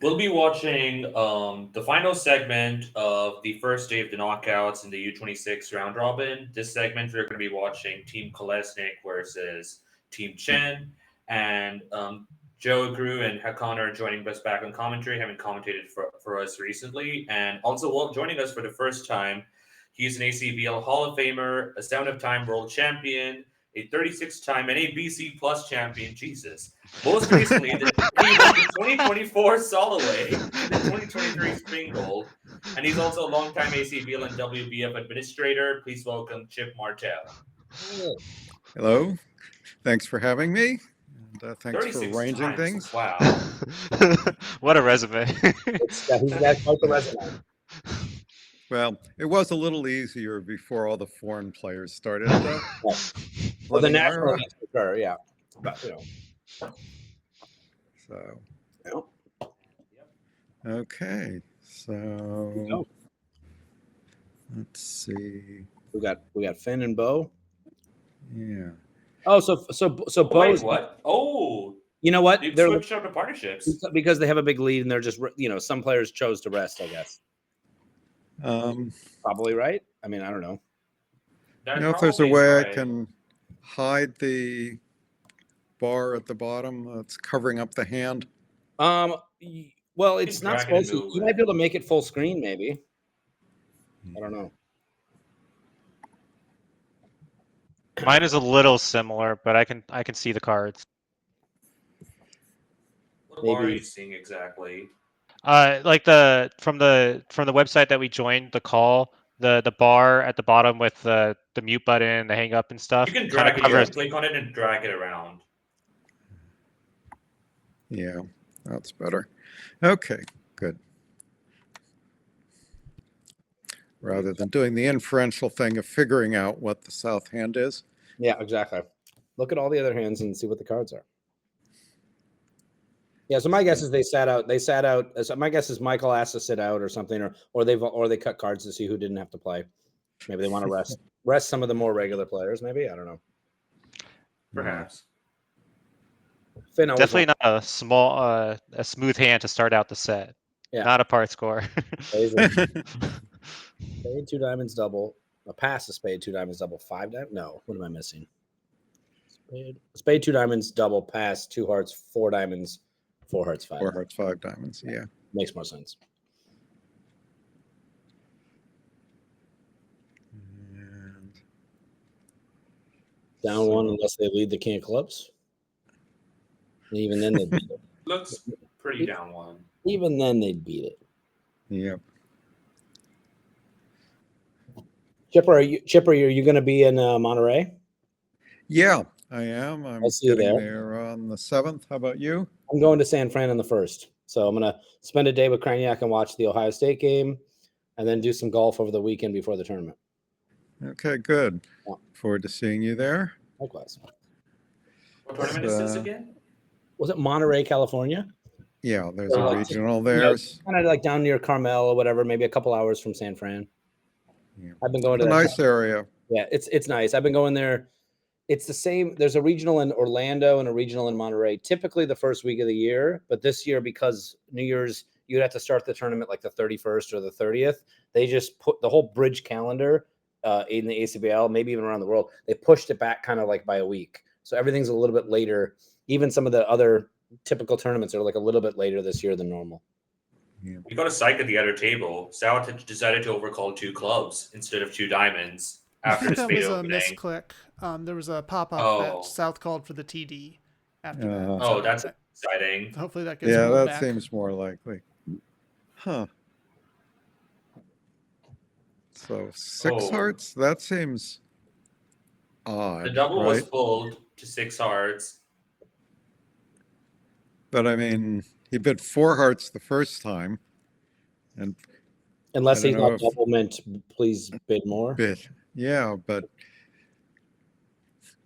We'll be watching the final segment of the first day of the knockouts in the U26 round robin. This segment, we're going to be watching Team Kolesnik versus Team Chen. And Joe, Grue, and Hakan are joining us back on commentary, having commentated for us recently. And also joining us for the first time, he's an ACBL Hall of Famer, a 7-time world champion, a 36-time NABC Plus champion. Jesus. Most recently, he won the 2024 Soloway and the 2023 Spring Gold. And he's also a longtime ACBL and WBF administrator. Please welcome Chip Martel. Hello. Thanks for having me. And thanks for arranging times. things. Wow. What a resume. He's got quite the resume. Well, it was a little easier before all the foreign players started. Well, the national league, sure, yeah. But, So, Yep. okay. So, let's see. We got Finn and Bo. Yeah. Oh, so Bo's what? Oh, you know what? they're switched up to partnerships because they have a big lead and they're just some players chose to rest, I guess. Probably right. I mean, I don't know. If there's a way I can hide the bar at the bottom that's covering up the hand. Well, it's not supposed to. You might be able to make it full screen, maybe. I don't know. Mine is a little similar, but I can see the cards. What bar are you seeing exactly? Like from the website that we joined the call, the bar at the bottom with the mute button, the hang up and stuff. You can drag it. You can click on it and drag it around. Yeah, that's better. Okay, good. Rather than doing the inferential thing of figuring out what the south hand is. Yeah, exactly. Look at all the other hands and see what the cards are. Yeah, so my guess is they sat out. So my guess is Michael asked to sit out or something, or they cut cards to see who didn't have to play. Maybe they want to rest some of the more regular players. Maybe, I don't know. Perhaps. Finn, definitely not a smooth hand to start out the set. Yeah. Not a part score. Spade 2 diamonds double. A pass, a spade 2 diamonds double 5 diamonds. No, what am I missing? Spade 2 diamonds double pass 2 hearts 4 diamonds 4 hearts 5. 4 hearts 5 diamonds. Yeah, makes more sense. And down one unless they lead the king of clubs. And even then they beat it. Looks pretty down one. Even then they'd beat it. Yep. Chipper, are you going to be in Monterey? Yeah, I am. I'm see you there on the 7th. How about you? I'm going to San Fran on the 1st. So I'm going to spend a day with Kraniak and watch the Ohio State game and then do some golf over the weekend before the tournament. Okay, good. Yeah. Forward to seeing you there. Likewise. What tournament is this again? Was it Monterey, California? Yeah, there's a regional there. Kind of like down near Carmel or whatever, maybe a couple hours from San Fran. Yeah. I've been going to a nice area. Yeah, it's nice. I've been going there. It's the same. There's a regional in Orlando and a regional in Monterey, typically the first week of the year. But this year, because New Year's, you'd have to start the tournament like the 31st or the 30th. They just put the whole bridge calendar in the ACBL, maybe even around the world. They pushed it back kind of like by a week. So everything's a little bit later. Even some of the other typical tournaments are like a little bit later this year than normal. Yeah. We got a psych at the other table. South decided to overcall 2 clubs instead of 2 diamonds after the spade opening. That was a misclick. There was a pop-up that South called for the TD after that. So that's exciting. Hopefully that gets that back. Seems more likely. Huh. So 6 hearts? That seems odd. The double was pulled to 6 hearts. But I mean, he bid 4 hearts the first time, and unless he's not double mint, please bid more. Yeah, but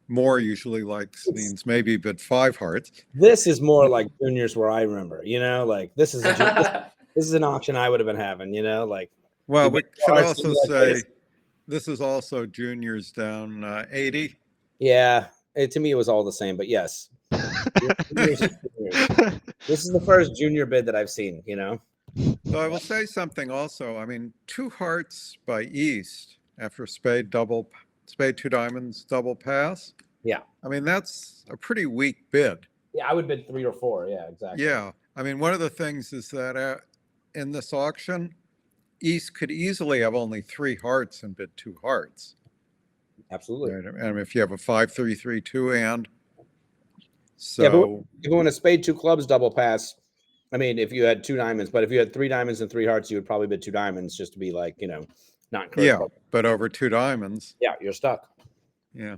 more usually means maybe bid 5 hearts. This is more like juniors, where I remember, like this is this is an auction I would have been having, like. Well, we should also say this is also juniors down 80. Yeah, to me it was all the same, but yes. weird. This is the first junior bid that I've seen, you know? So I will say something also. I mean, 2 hearts by East after spade, two diamonds, double pass. Yeah. I mean, that's a pretty weak bid. Yeah, I would bid 3 or 4. Yeah, exactly. Yeah. I mean, one of the things is that in this auction, East could easily have only 3 hearts and bid 2 hearts. Absolutely. Right? And if you have a 5-3-3-2 hand. So yeah, but if you want a spade 2 clubs double pass, I mean, if you had 2 diamonds, but if you had 3 diamonds and 3 hearts, you would probably bid 2 diamonds just to be like, you know, not encouraged. Yeah, but over 2 diamonds. Yeah, you're stuck. Yeah.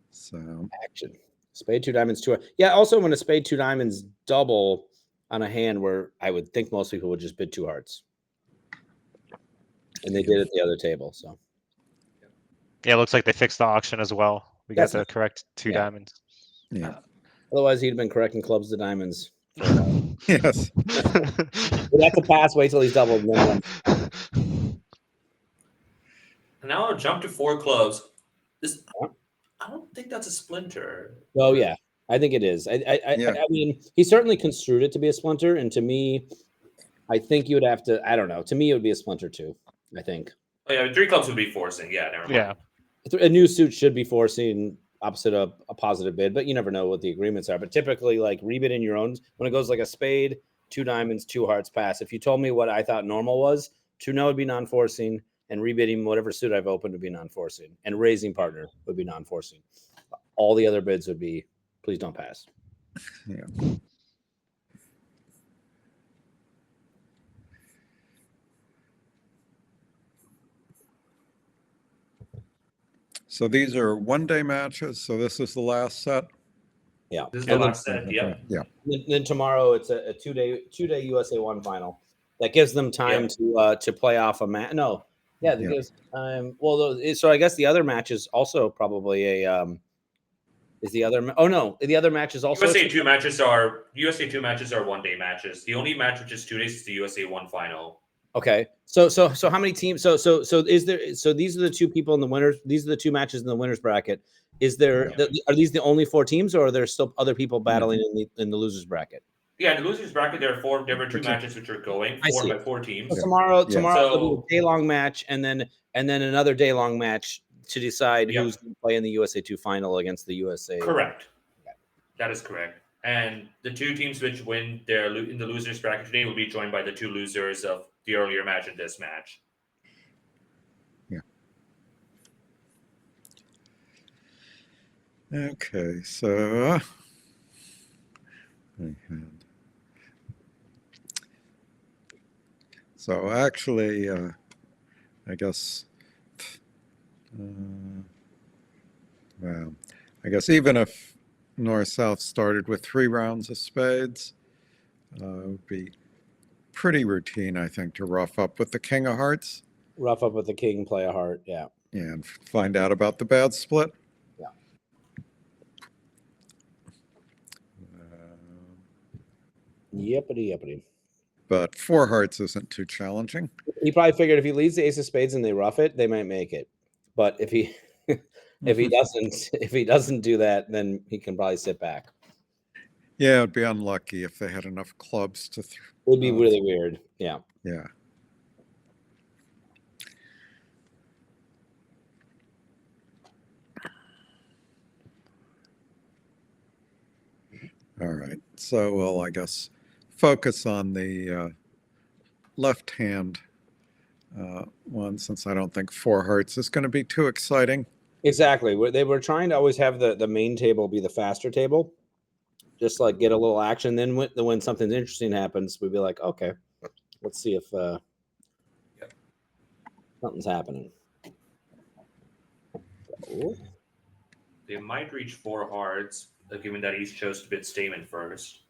So Action. Spade 2 diamonds 2. Yeah, also when a spade 2 diamonds double on a hand where I would think most people would just bid 2 hearts. And they did at the other table, so. Yeah, it looks like they fixed the auction as well. We got the correct 2 diamonds. Yeah. Otherwise, he'd have been correcting clubs to diamonds. Yes. We'd have to pass, wait till he's doubled. And then Now I'll jump to 4 clubs. I don't think that's a splinter. Oh, yeah. I think it is. I mean, he certainly construed it to be a splinter. And to me, I think you would have to, I don't know. To me, it would be a splinter too, I think. Oh, yeah, 3 clubs would be forcing. Yeah, never mind. Yeah. A new suit should be forcing opposite of a positive bid, but you never know what the agreements are. But typically, like rebid in your own, when it goes like a spade, 2 diamonds, 2 hearts pass. If you told me what I thought normal was, 2-no would be non-forcing, and rebidding whatever suit I've opened would be non-forcing, and raising partner would be non-forcing. All the other bids would be, please don't pass. Yeah. So these are 1-day matches. So this is the last set. Yeah, this is the last set. Yeah. Yeah. Then tomorrow it's a 2-day USA1 final that gives them time to play off a match. No, that gives time. Well, so I guess the other match is also probably a. Is the other? Oh no, the other match is also USA 2 matches are 1-day matches. The only match which is 2 days is the USA 1 final. Okay, so how many teams? So is there? So these are the 2 people in the winners. These are the 2 matches in the winners bracket. Is there? Are these the only 4 teams, or are there still other people battling in the losers bracket? Yeah, in the losers bracket there are 4 different 2 matches which are going 4 by 4 teams. So tomorrow will be a day-long match, and then another day-long match to decide who's going to play in the USA 2 final against the USA. Correct. That is correct. And the 2 teams which win in the losers bracket today will be joined by the 2 losers of the earlier match and this match. Yeah. Okay, so actually, I guess. Well, I guess even if North-South started with 3 rounds of spades, it would be pretty routine, I think, to rough up with the king of hearts. Rough up with the king, play a heart, yeah. And find out about the bad split. Yeah. Yippity. But 4 hearts isn't too challenging. He probably figured if he leads the ace of spades and they rough it, they might make it. But if he if he doesn't do that, then he can probably sit back. Yeah, it'd be unlucky if they had enough clubs to. It would be really weird. Yeah. Yeah. All right. So we'll, I guess, focus on the left hand one, since I don't think 4 hearts is going to be too exciting. Exactly. They were trying to always have the main table be the faster table, just like get a little action. Then when something interesting happens, we'd be like, okay, let's see if something's happening. So, they might reach 4 hearts, given that East chose to bid Stamen first.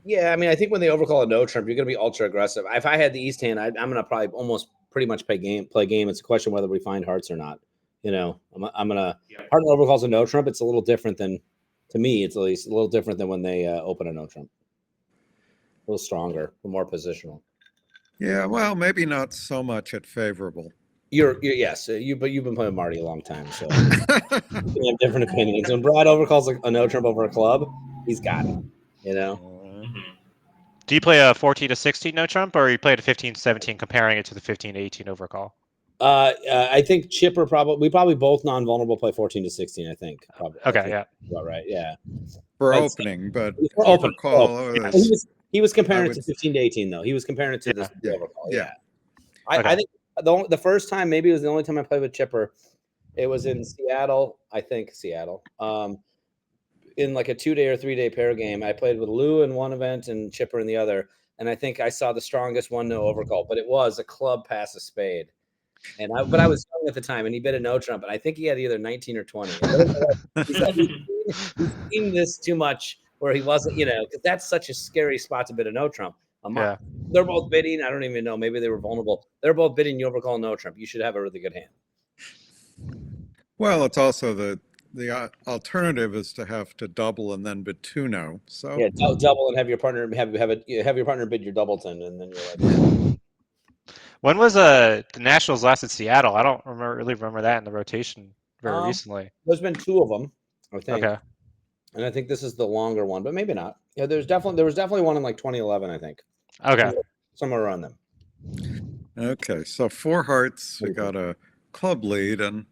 Yeah, I mean, I think when they overcall a no trump, you're going to be ultra aggressive. If I had the East hand, I'm going to probably almost pretty much play game. It's a question whether we find hearts or not. You know, I'm gonna partner overcalls a no trump. It's a little different than, to me, it's at least a little different than when they open a no trump. A little stronger, more positional. Yeah, well, maybe not so much at favorable. Yes, but you've been playing Marty a long time, so you have different opinions. When Brad overcalls a no trump over a club, he's got it. You know. Mhm. Do you play a 14 to 16 no trump, or you play a 15 to 17, comparing it to the 15 to 18 overcall? I think Chipper we probably both non-vulnerable play 14 to 16. I think probably. Okay, I think yeah. about right. Yeah. For I'd opening, but for open. overcall Yeah. is, He was comparing I it would to 15 to 18 though. He was comparing it to this yeah, overcall. yeah. I Okay. think the first time, maybe it was the only time I played with Chipper. It was in Seattle. I think Seattle. In like a 2-day or 3-day pair game, I played with Lou in one event and Chipper in the other. And I think I saw the strongest 1-no overcall, but it was a club pass a spade. But I was young at the time, and he bid a no trump, and I think he had either 19 or 20. He's seen this too much, where he wasn't, because that's such a scary spot to bid a no trump. Yeah. They're both bidding. I don't even know. Maybe they were vulnerable. They're both bidding. You overcall no trump. You should have a really good hand. Well, it's also the alternative is to have to double and then bid 2-no. So Yeah, double and have your partner have your partner bid your doubleton, and then you're like. When was the Nationals last in Seattle? I don't really remember that in the rotation very recently. There's been 2 of them, I think. Okay. And I think this is the longer one, but maybe not. Yeah, there was definitely one in like 2011, I think. Okay. Somewhere around them. okay, so 4 hearts, we got a club lead, and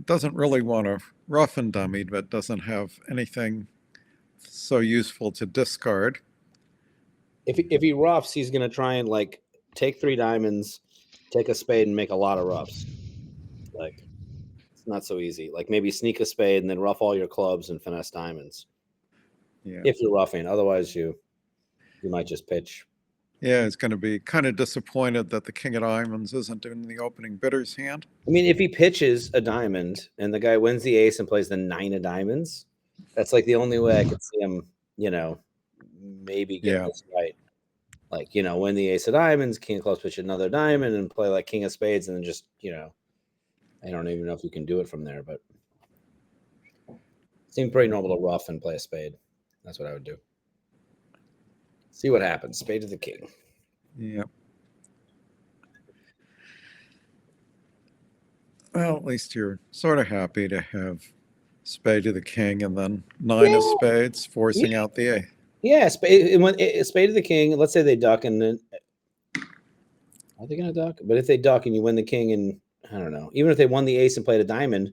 doesn't really want to rough and dummy, but doesn't have anything so useful to discard. If he roughs, he's gonna try and like take 3 diamonds, take a spade, and make a lot of roughs. Like, it's not so easy. Like, maybe sneak a spade and then rough all your clubs and finesse diamonds. Yeah, If you're roughing, otherwise you might just pitch. yeah, he's going to be kind of disappointed that the king of diamonds isn't in the opening bidder's hand. I mean, if he pitches a diamond and the guy wins the ace and plays the 9 of diamonds, that's like the only way I could see him, maybe get this right. Like, win the ace of diamonds, king of clubs, pitch another diamond, and play like king of spades, and then just, I don't even know if you can do it from there, but it seemed pretty normal to rough and play a spade. That's what I would do. See what happens. Spade to the king. Yep. Well, at least you're sort of happy to have spade to the king and then 9 of spades, forcing out the ace. Yeah, spade to the king. Let's say they duck, and then are they going to duck? But if they duck and you win the king, and I don't know, even if they won the ace and played a diamond,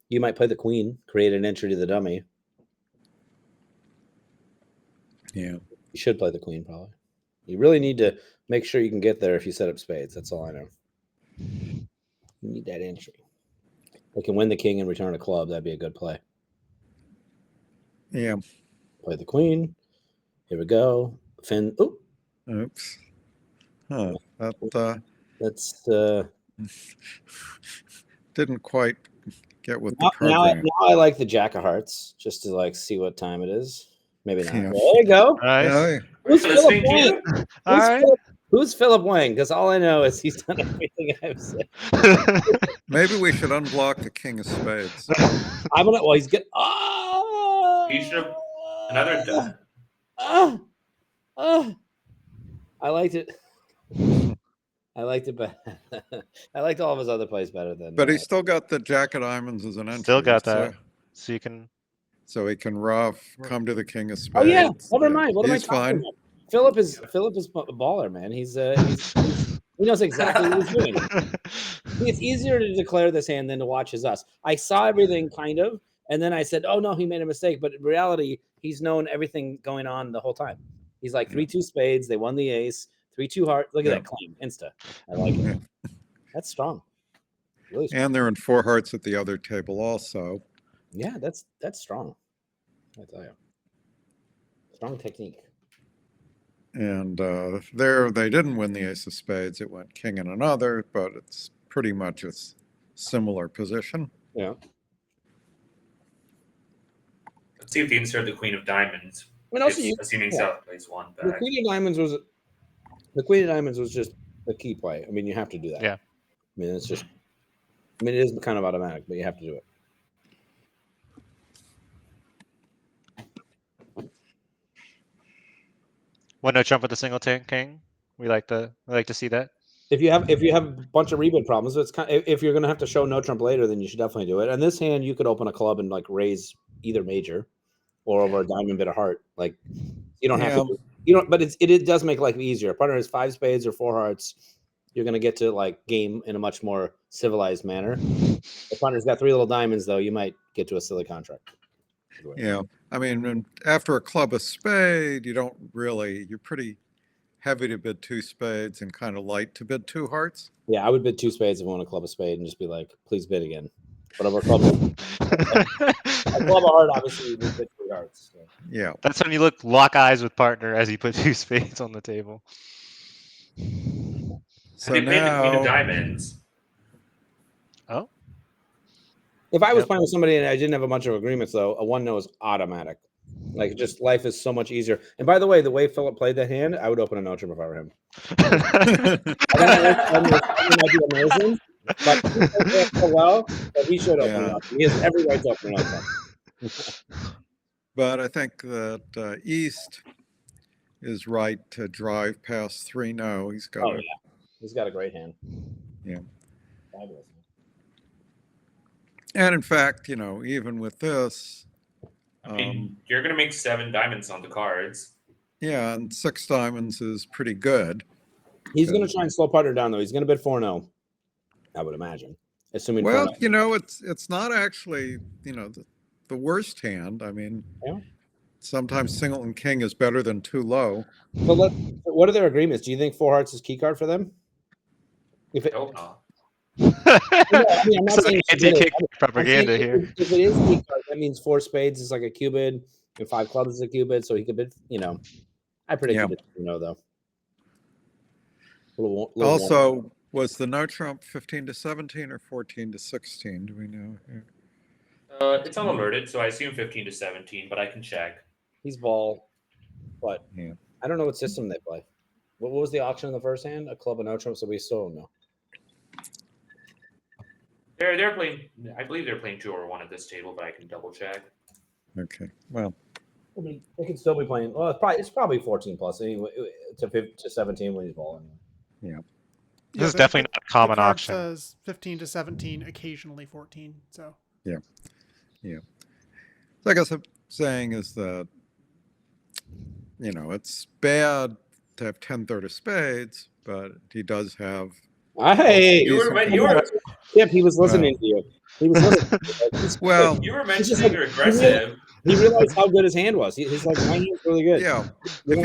you might play the queen, create an entry to the dummy. Yeah. You should play the queen, probably. You really need to make sure you can get there if you set up spades. That's all I know. You need that entry. They can win the king and return a club. That'd be a good play. Yeah. Play the queen. Here we go. Fin. Oh. Oops. Huh. That's didn't quite get with the now program. I like the jack of hearts just to like see what time it is. Maybe not. Yeah. There you go. Nice. Yeah, Who's Listening Philip to Wang? you. All right. Who's Philip Wang? Because all I know is he's done everything I've said. maybe we should unblock the king of spades. I'm gonna. Well, he's good. Oh. He should have another done. I liked it. I liked it better. I liked all of his other plays better than. But he's still got the jack of diamonds as an entry. Still got that. So you can. So he can rough, come to the king of spades. Oh yeah, never mind. What am I He's talking fine. about? Philip is a baller, man. He knows exactly what he's doing. It's easier to declare this hand than to watch his us. I saw everything kind of, and then I said, "Oh no, he made a mistake." But in reality, he's known everything going on the whole time. He's like 3-2 spades. They won the ace. 3-2 heart. Look at that claim, insta. I like it. That's strong. Really strong. And they're in 4 hearts at the other table also. Yeah, that's strong. I tell you, strong technique. And there they didn't win the ace of spades. It went king and another, but it's pretty much a similar position. Yeah. Let's see if he inserted the queen of diamonds. And also, Assuming South plays one the back. queen of diamonds was just the key play. I mean, you have to do that. Yeah. I mean, it is kind of automatic, but you have to do it. One no trump with the singleton king. We like to see that. If you have a bunch of rebid problems, it's if you're going to have to show no trump later, then you should definitely do it. And this hand, you could open a club and like raise either major. or over a diamond bit of heart. Like you don't have Yeah. to. You don't. But it does make life easier. A partner has 5 spades or 4 hearts. You're going to get to like game in a much more civilized manner. The partner's got 3 little diamonds, though. You might get to a silly contract. Yeah. I mean, after a club of spade, you're pretty heavy to bid 2 spades and kind of light to bid 2 hearts. Yeah, I would bid 2 spades if I want a club of spade and just be like, please bid again. But over a club of heart, obviously, you would bid 3 hearts. So. Yeah. That's when you lock eyes with partner as you put 2 spades on the table. So they played the queen of now, diamonds. Oh, If I was playing with somebody and I didn't have a bunch of agreements, though, a 1-no is automatic. Like, just life is so much easier. And by the way Philip played that hand, I would open a no-trim if I were him. That might be amazing, but he played that so well that he should open it up. He has every right to open it up. But I think that East is right to drive past 3 no. He's got He's got a great hand. Yeah. Fabulous. And in fact, even with this, I mean, you're going to make 7 diamonds on the cards. yeah, and 6 diamonds is pretty good. He's going to try and slow partner down, though. He's going to bid 4-0, I would imagine. Assuming well, it's not actually, the worst hand. I mean, sometimes single and king is better than 2 low. So what are their agreements? Do you think 4 hearts is key card for them? I hope not. I'm not saying anti-kick propaganda here. If it is key card, that means 4 spades is like a cubid and 5 clubs is a cubid. So he could bid, I predict he bid though. Little Also, warm. was the no trump 15 to 17 or 14 to 16? Do we know? It's unalerted, so I assume 15 to 17, but I can check. He's ball, but Yeah. I don't know what system they play. What was the auction in the first hand? A club of no trump, so we still don't know. They're playing. I believe they're playing 2 or 1 at this table, but I can double check. Okay. Well, I mean, they could still be playing. Well, it's probably 14 plus anyway to 17 when he's balling. Yeah. This is definitely not a common the card auction. Says 15 to 17, occasionally 14. So. Yeah. So I guess I'm saying is that, it's bad to have 10-3 of spades, but he does have. Hey, Chip, he was listening to you. He was listening. Well, you were mentioning you're aggressive. He realized how good his hand was. He's like, my hand's really good. Yeah. If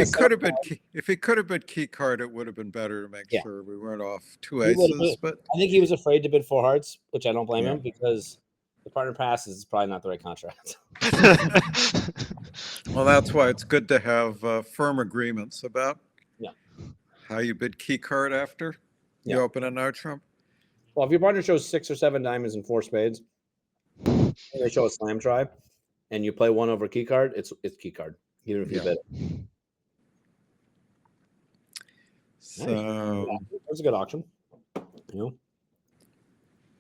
he could have been key card, it would have been better to make sure we weren't off 2 aces. But I think he was afraid to bid 4 hearts, which I don't blame him because the partner passes is probably not the right contract. Well, that's why it's good to have firm agreements about how you bid key card after you open a no trump. Well, if your partner shows 6 or 7 diamonds and 4 spades, and they show a slam try, and you play 1 over key card, it's key card, even if you bid it. So that was a good auction.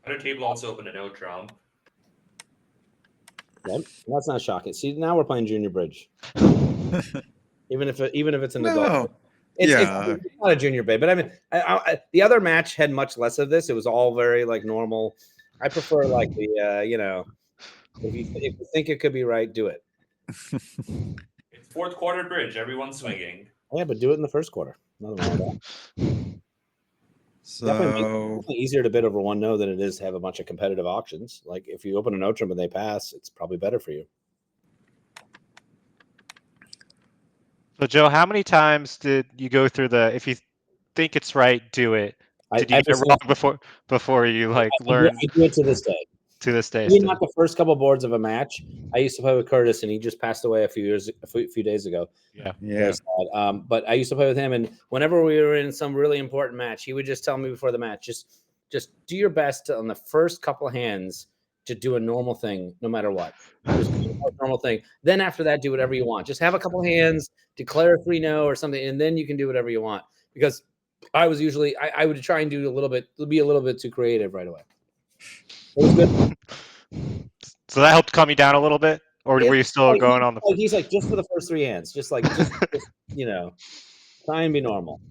Other table also opened a no trump. Yep. That's not shocking. See, now we're playing junior bridge. even if it's an adult. It's not a junior bid, but I mean, the other match had much less of this. It was all very like normal. I prefer like the if you think it could be right, do it. It's 4th quarter bridge. Everyone's swinging. Yeah, but do it in the first quarter. Nothing wrong with that. So definitely easier to bid over 1-0 than it is to have a bunch of competitive auctions. Like if you open a no trump and they pass, it's probably better for you. So Joe, how many times did you go through if you think it's right, do it? Did you get it wrong before you learn? I do it to this day. To this day, not the first couple boards of a match. I used to play with Curtis, and he just passed away a few days ago. Yeah. But I used to play with him, and whenever we were in some really important match, he would just tell me before the match, just do your best on the first couple of hands to do a normal thing, no matter what. Just do a normal thing. Then after that, do whatever you want. Just have a couple of hands, declare 3-0 or something, and then you can do whatever you want. Because I was usually I would try and be a little bit too creative right away. It was good. So that helped calm you down a little bit, or were you still going on the? He's like just for the first 3 hands, just try and be normal.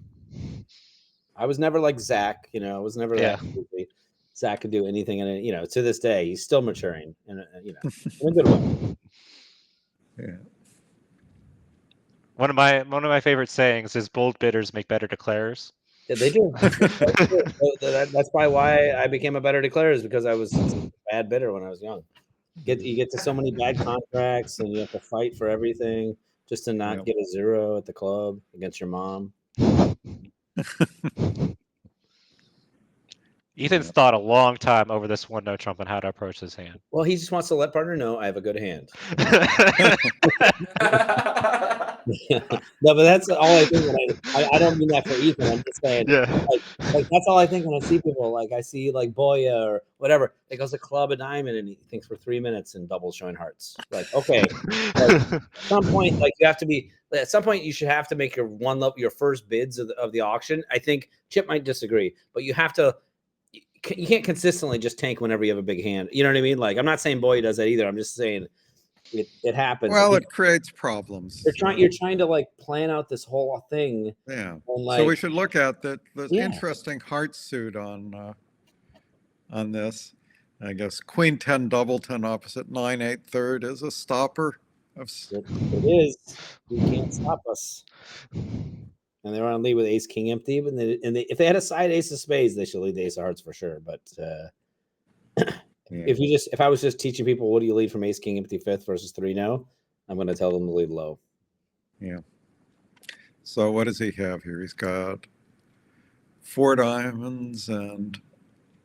I was never like Zach, I was never that goofy. Zach could do anything, and to this day, he's still maturing, and in a good way. Yeah. One of my favorite sayings is bold bidders make better declarers. Yeah, they do. That's probably why I became a better declarer, is because I was a bad bidder when I was young. You get to so many bad contracts, and you have to fight for everything just to not get a 0 at the club against your mom. Ethan's thought a long time over this 1-no trump and how to approach his hand. Well, he just wants to let partner know I have a good hand. No, but that's all I think when I don't mean that for Ethan. I'm just saying, like that's all I think when I see people. Like I see like Boya or whatever. It goes to club a diamond and he thinks for 3 minutes and doubles showing hearts. Like, okay, like, at some point, like you have to be. At some point, you should have to make your first bids of the auction. I think Chip might disagree, but you have to. You can't consistently just tank whenever you have a big hand. You know what I mean? Like I'm not saying Boya does that either. I'm just saying. It happens. Well, it creates problems. You're trying to like plan out this whole thing. Yeah. Like, so we should look at the interesting heart suit on this. I guess Queen 10 doubleton opposite 9-8 third is a stopper. It is. You can't stop us. And they're on lead with Ace King empty, but if they had a side Ace of Spades, they should lead the Ace of Hearts for sure. But if I was just teaching people what do you lead from Ace King empty fifth versus 3-no, I'm going to tell them to lead low. Yeah. So what does he have here? He's got 4 diamonds and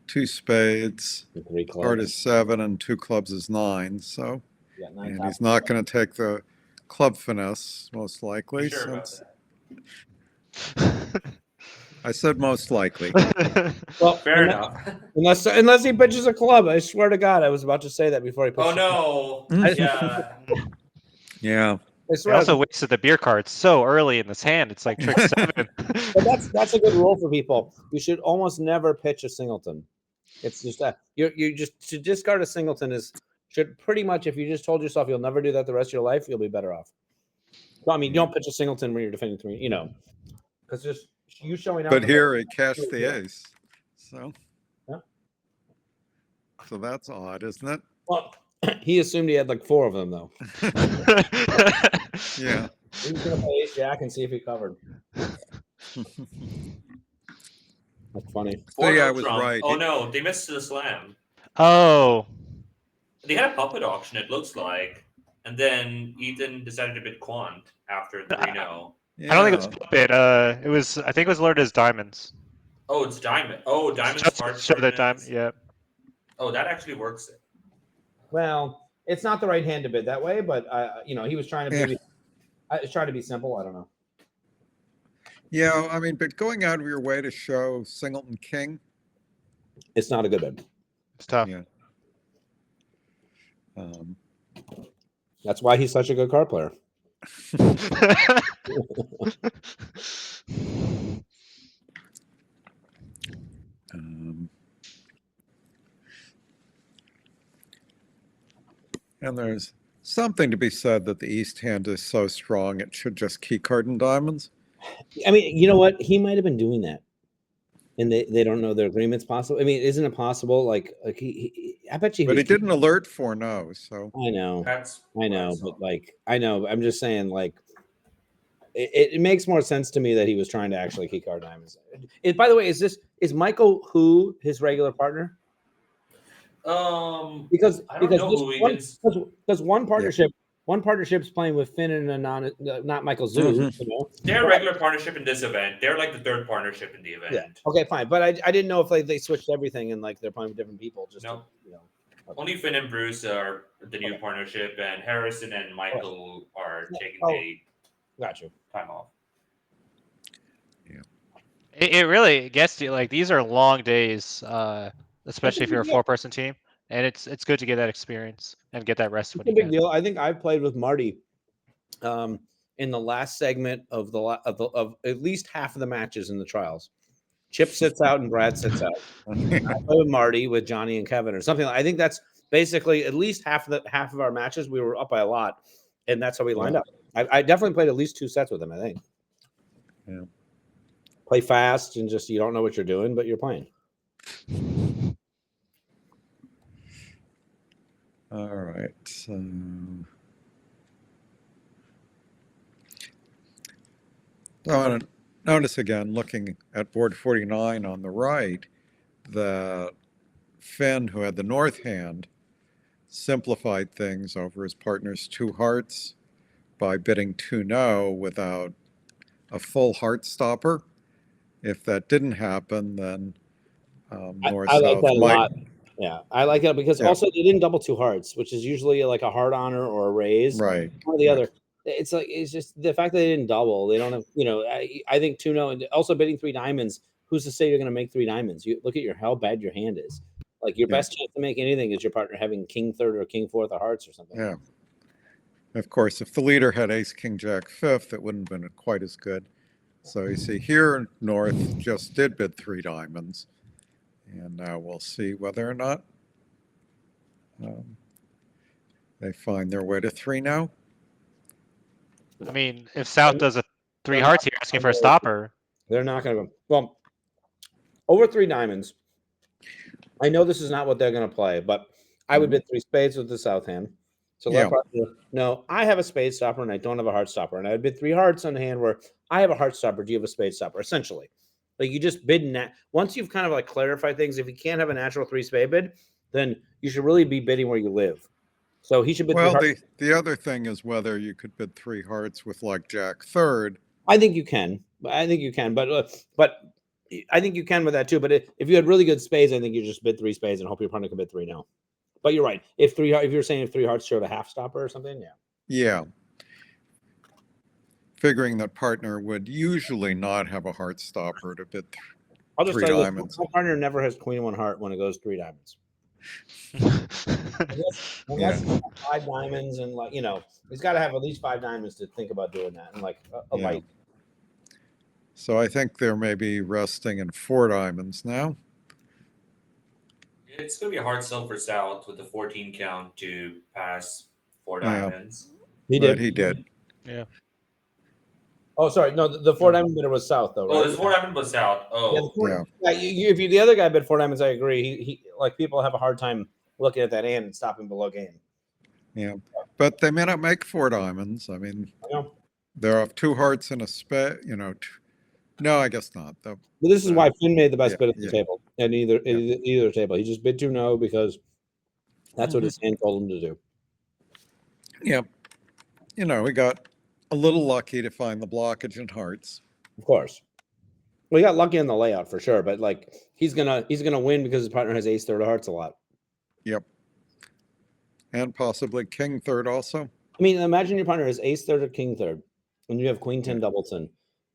2 spades. 3 clubs. Heart is 7 and 2 clubs is 9. So, and he's not going to take the club finesse most likely. Sure about that? I said most likely. Well, fair enough. Unless he pitches a club. I swear to God, I was about to say that before he pitched. Oh no! Yeah. Yeah. I also wasted the beer cards so early in this hand. It's like trick 7. But that's a good rule for people. You should almost never pitch a singleton. It's just that you just to discard a singleton should pretty much, if you just told yourself you'll never do that the rest of your life, you'll be better off. Well, I mean, you don't pitch a singleton when you're defending 3, because just you showing up. But here he cashed the ace, so so that's odd, isn't it? Well, he assumed he had like 4 of them though. Yeah. He was gonna play Ace Jack and see if he covered. That's funny. So yeah, I was right. Oh no, they missed the slam. Oh. They had a puppet auction, it looks like, and then Ethan decided to bid quant after 3-0. Yeah. I don't think it was puppet. I think it was Lourdes diamonds. Oh, it's diamond. Oh, diamond's heart. Show that diamond. Yeah. Oh, that actually works. Well, it's not the right hand to bid that way, but he was trying to be simple. I don't know. Yeah, I mean, but going out of your way to show singleton king, it's not a good bid. It's tough. Yeah. That's why he's such a good card player. And there's something to be said that the East hand is so strong it should just key card in diamonds. I mean, you know what? He might have been doing that, and they don't know their agreement's possible. I mean, isn't it possible? Like I bet you. But he didn't alert for no, so I know. But I know. I'm just saying, like, it makes more sense to me that he was trying to actually key card diamonds. By the way, is Michael who his regular partner? Because one partnership's playing with Finn and not Michael Zoo. They're a regular partnership in this event. They're like the third partnership in the event. Yeah. Okay, fine. But I didn't know if they switched everything and like they're playing with different people. Just no. Okay. Only Finn and Bruce are the new partnership, and Harrison and Michael are taking the time off. Yeah. It really gets to you. Like these are long days. Especially if you're a 4-person team, and it's good to get that experience and get that rest. It's a big deal. I think I've played with Marty in the last segment of at least half of the matches in the trials. Chip sits out and Brad sits out. I play with Marty, with Johnny and Kevin, or something. I think that's basically at least half of our matches. We were up by a lot, and that's how we lined up. I definitely played at least 2 sets with him. I think. Yeah. Play fast and just you don't know what you're doing, but you're playing. All right. So So notice again, looking at board 49 on the right, that Finn, who had the north hand, simplified things over his partner's 2 hearts by bidding 2 no without a full heart stopper. If that didn't happen, then north I like south that a might. lot. Yeah, I like that because Yeah. also they didn't double 2 hearts, which is usually like a heart honor or a raise. Right. One or the right. other. It's just the fact that they didn't double. They don't have, I think 2 no, and also bidding 3 diamonds. Who's to say you're going to make 3 diamonds? You look at how bad your hand is. Like your Yeah. best chance to make anything is your partner having king third or king fourth of hearts or something. Yeah. Of course, if the leader had ace, king, jack, fifth, it wouldn't have been quite as good. So you see here, north just did bid 3 diamonds. And now we'll see whether or not they find their way to 3 now. I mean, if South does a 3 hearts, you're asking for a stopper. They're not going to go. Well, over 3 diamonds. I know this is not what they're going to play, but I would bid 3 spades with the south hand. So let partner know I have a spade stopper and I don't have a heart stopper. And I would bid 3 hearts on the hand where I have a heart stopper. Do you have a spade stopper? Essentially. Like you just bid once you've kind of like clarified things, if you can't have a natural 3 spade bid, then you should really be bidding where you live. So he should bid. Well, the other thing is whether you could bid 3 hearts with like jack third. I think you can. But I think you can with that too. But if you had really good spades, I think you just bid 3 spades and hope your partner can bid 3 no. But you're right. If you're saying if 3 hearts should have a half stopper or something, yeah. Yeah. Figuring that partner would usually not have a heart stopper to bid I'll just 3 tell you diamonds. this, my partner never has queen 1 heart when it goes 3 diamonds. Unless he's got 5 diamonds and he's got to have at least 5 diamonds to think about doing that and like a light. So I think they're maybe resting in 4 diamonds now. It's going to be a hard sell for South with the 14 count to pass 4 diamonds. He did. He did. Yeah. Oh, sorry. No, the 4 diamond bidder was South though. Right? Oh, this 4 diamond was South. Oh, Yeah. If the other guy bid 4 diamonds, I agree. He like people have a hard time looking at that hand and stopping below game. Yeah, but they may not make 4 diamonds. I mean, they're off 2 hearts and a spade. No, I guess not. But this is why Finn made the best bid at the table, and either table. He just bid 2 no because that's what his hand told him to do. Yeah, we got a little lucky to find the blockage in hearts. Of course, we got lucky on the layout for sure. But like he's gonna win because his partner has ace third of hearts a lot. Yep, and possibly king third also. I mean, imagine your partner has ace third or king third, and you have queen 10 doubleton.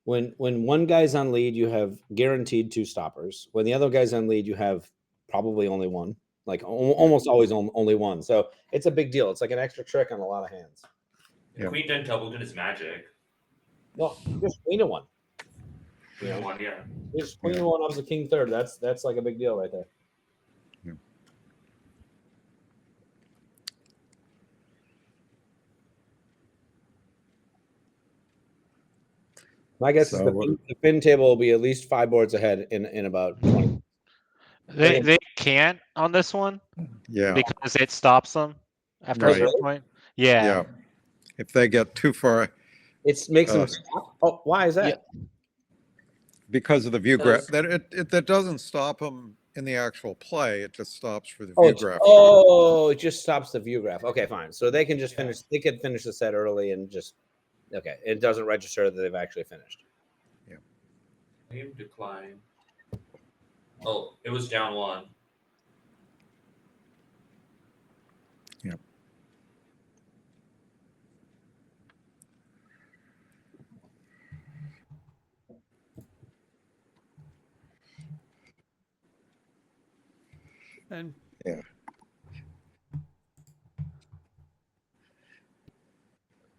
When one guy's on lead, you have guaranteed 2 stoppers. When the other guy's on lead, you have probably only 1, like almost always only 1. So it's a big deal. It's like an extra trick on a lot of hands. Yeah. Queen 10 doubleton is magic. No, just queen of 1. Queen 1, yeah. Just queen of 1 up as a king third. That's like a big deal right there. Yeah. My guess is the Finn table will be at least 5 boards ahead in about 20. They can't on this one. Yeah. Because it stops them after a certain point. Yeah. If they get too far. It makes them stop. Oh, why is that? Yeah. Because of the view graph. That doesn't stop them in the actual play. It just stops for the view graph. Oh, it just stops the view graph. Okay, fine. So they can just finish. They could finish the set early and just. Okay, it doesn't register that they've actually finished. Yeah. Game decline. Oh, it was down 1. Yep. And yeah.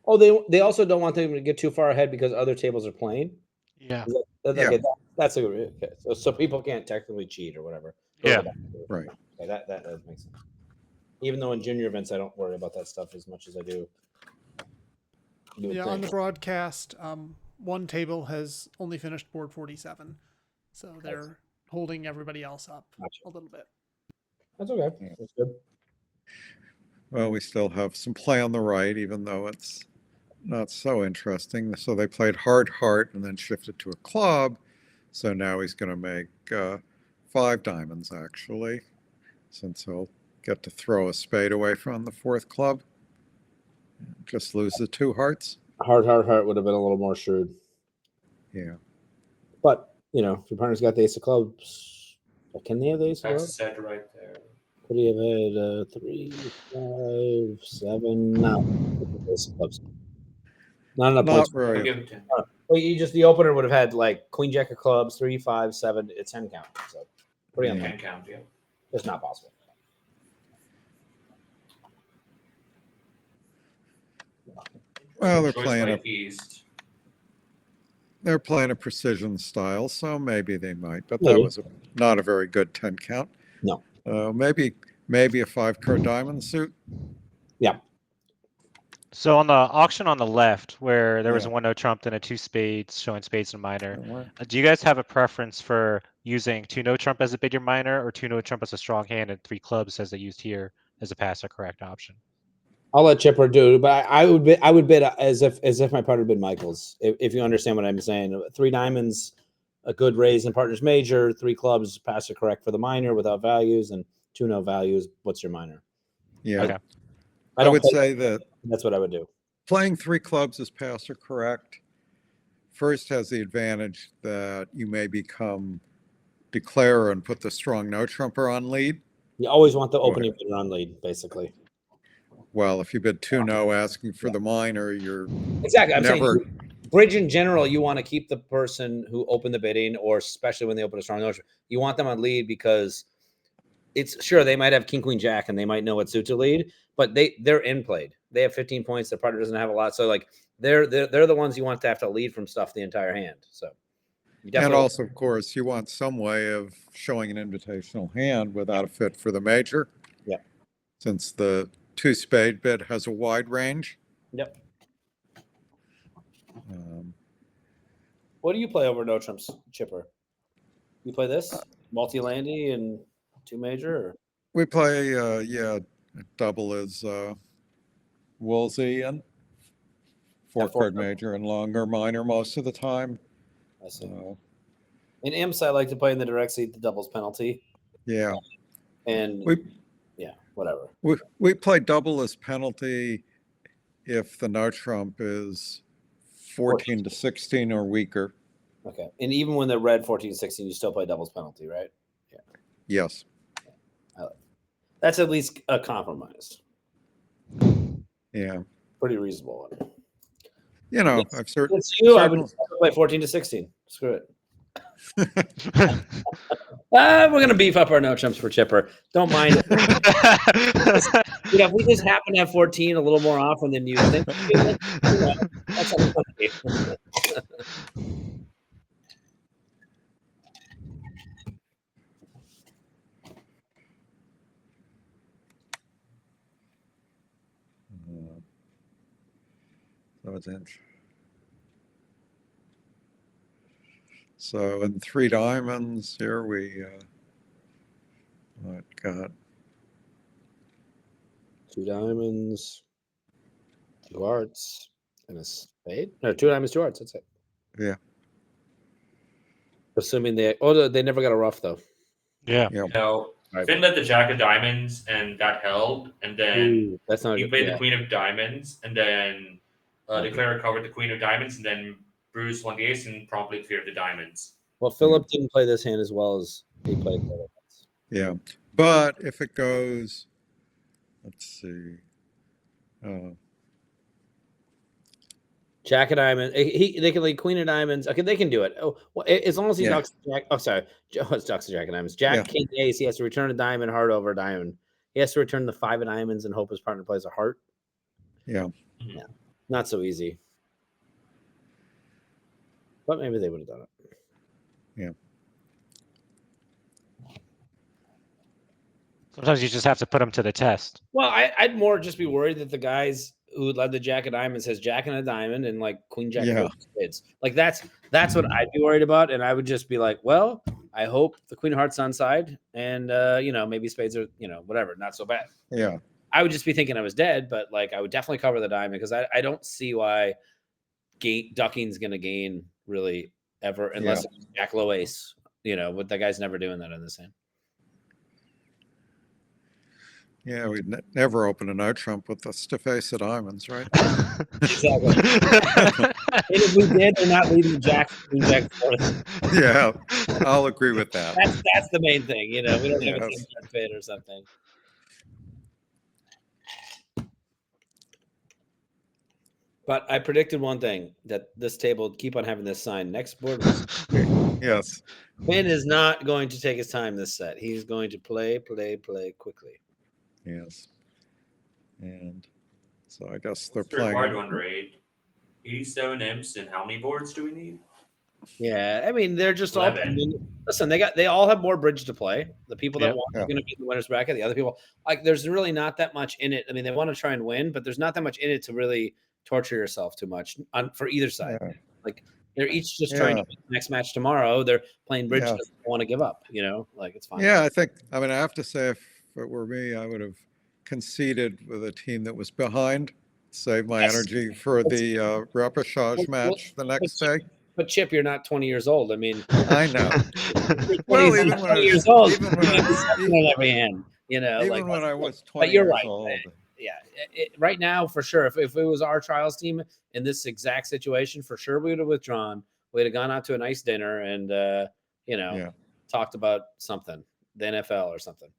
Oh, they also don't want them to get too far ahead because other tables are playing. Yeah. That's okay. So people can't technically cheat or whatever. Yeah. Right. Okay, that makes sense. Even though in junior events I don't worry about that stuff as much as I do. Yeah, on the broadcast, one table has only finished board 47, so they're holding everybody else up a little bit. That's okay. That's good. Well, we still have some play on the right, even though it's not so interesting. So they played heart, heart, and then shifted to a club. So now he's going to make 5 diamonds, actually, since he'll get to throw a spade away from the 4th club. Just lose the 2 hearts. Heart, heart, heart would have been a little more shrewd. Yeah. But, if your partner's got the ace of clubs, can they have the ace of That's clubs? set right there. Could he have had 3, 5, 7? No. Ace of clubs. Not enough Not points. I'll very. give it 10. Well, the opener would have had like queen jack of clubs, 3, 5, 7, it's 10 count. So pretty Yeah. unlikely. 10 count, yeah. It's not possible. Well, they're Choice playing by a East. They're playing a precision style, so maybe they might. But Maybe. that was not a very good 10 count. No. Maybe a 5-card diamond suit. Yeah. So on the auction on the left, where there was Yeah. a 1 no trump and a 2 spades showing spades and minor, Well, do you guys have a preference for using 2 no trump as a bigger minor, or 2 no trump as a strong hand and 3 clubs as they used here as a pass or correct option? I'll let Chipper do, but I would bid as if my partner bid Michaels. If you understand what I'm saying, 3 diamonds, a good raise in partner's major, 3 clubs, pass or correct for the minor without values, and 2 no values. What's your minor? yeah. Okay. I would say that That's what I would do. playing 3 clubs as pass or correct first has the advantage that you may become declarer and put the strong no trumper on lead. You always want the opening bidder on lead, basically. Well, if you bid 2 no asking for the minor, you're Exactly. I'm never. saying bridge in general, you want to keep the person who opened the bidding, or especially when they open a strong notion, you want them on lead because it's sure they might have king, queen, jack, and they might know what suit to lead, but they're in played. They have 15 points. Their partner doesn't have a lot, so like they're the ones you want to have to lead from stuff the entire hand. So you And definitely also, of course, you want some way of showing an invitational hand without a fit for the major. Yeah. Since the 2 spade bid has a wide range. Yep. Um, What do you play over no trumps, Chipper? You play this multi-landy and 2 major? Or? we play, double as Woolsey and 4-card major and longer minor most of the time. I see. In imps, I like to play in the direct seat, the doubles penalty. Yeah. And We whatever. we play double as penalty if the no trump is 14 to 16 or weaker. Okay. And even when they're red 14 to 16, you still play doubles penalty, right? Yeah. Yes. That's at least a compromise. Yeah. Pretty reasonable one. I've certainly. It's you. I would play 14 to 16. Screw it. We're going to beef up our no trumps for Chipper. Don't mind it. If we just happen to have 14 a little more often than you think, that's okay. So in 3 diamonds here we got 2 diamonds, 2 hearts, and a spade. No, 2 diamonds, 2 hearts. That's it. Yeah. Assuming they never got a rough though. Yeah. No, Finn led the jack of diamonds and that held, and then That's not he played the queen of diamonds, and then Declarer covered the queen of diamonds, and then Bruce won the ace and promptly cleared the diamonds. Well, Philip didn't play this hand as well as he played the other ones. Yeah, but if it goes, let's see, Jack of diamonds. They can lead queen of diamonds. Okay, they can do it. Oh, well, as long as he ducks jack. Oh, sorry, it's ducks jack of diamonds. Jack king ace. He has to return a diamond, heart over a diamond. He has to return the 5 of diamonds and hope his partner plays a heart. Yeah. Yeah, not so easy. But maybe they would have done it. Yeah. Sometimes you just have to put them to the test. Well, I'd more just be worried that the guys who led the jack of diamonds has jack and a diamond and like queen jack of spades. Like that's what I'd be worried about, and I would just be like, well, I hope the queen of hearts on side, and maybe spades are whatever, not so bad. Yeah. I would just be thinking I was dead, but like I would definitely cover the diamond because I don't see why ducking's going to gain really ever unless it's Jack low ace. But the guy's never doing that in this hand. Yeah, we'd never open a no trump with the stiff ace of diamonds, right? Exactly. And if we did, we're not leaving Jack fourth. Yeah, I'll agree with that. That's the main thing. We don't have a Yes. king fit or something. But I predicted one thing, that this table would keep on having this sign next board. Yes. Finn is not going to take his time this set. He's going to play quickly. Yes. And so I guess they're It's a required playing. one, right? 87 imps, and how many boards do we need? Yeah, I mean they're just 11. all. Listen, they all have more bridge to play. The people that Yep. want are going to be in the winners bracket. The other people, like, there's really not that much in it. I mean, they want to try and win, but there's not that much in it to really torture yourself too much for either side. Yeah. Like they're each just trying to win the next match tomorrow. They're playing bridge because they want to give up. Like it's fine. Yeah, I have to say, if it were me, I would have conceded with a team that was behind, save my energy for the repechage match the next day. But Chip, you're not 20 years old. I mean, I know. Well, even when 20 years old, even when every hand, even when I was 20 but you're years right, old. man. Yeah, right now for sure. If it was our trials team in this exact situation, for sure we would have withdrawn. We'd have gone out to a nice dinner and talked about something, the NFL or something,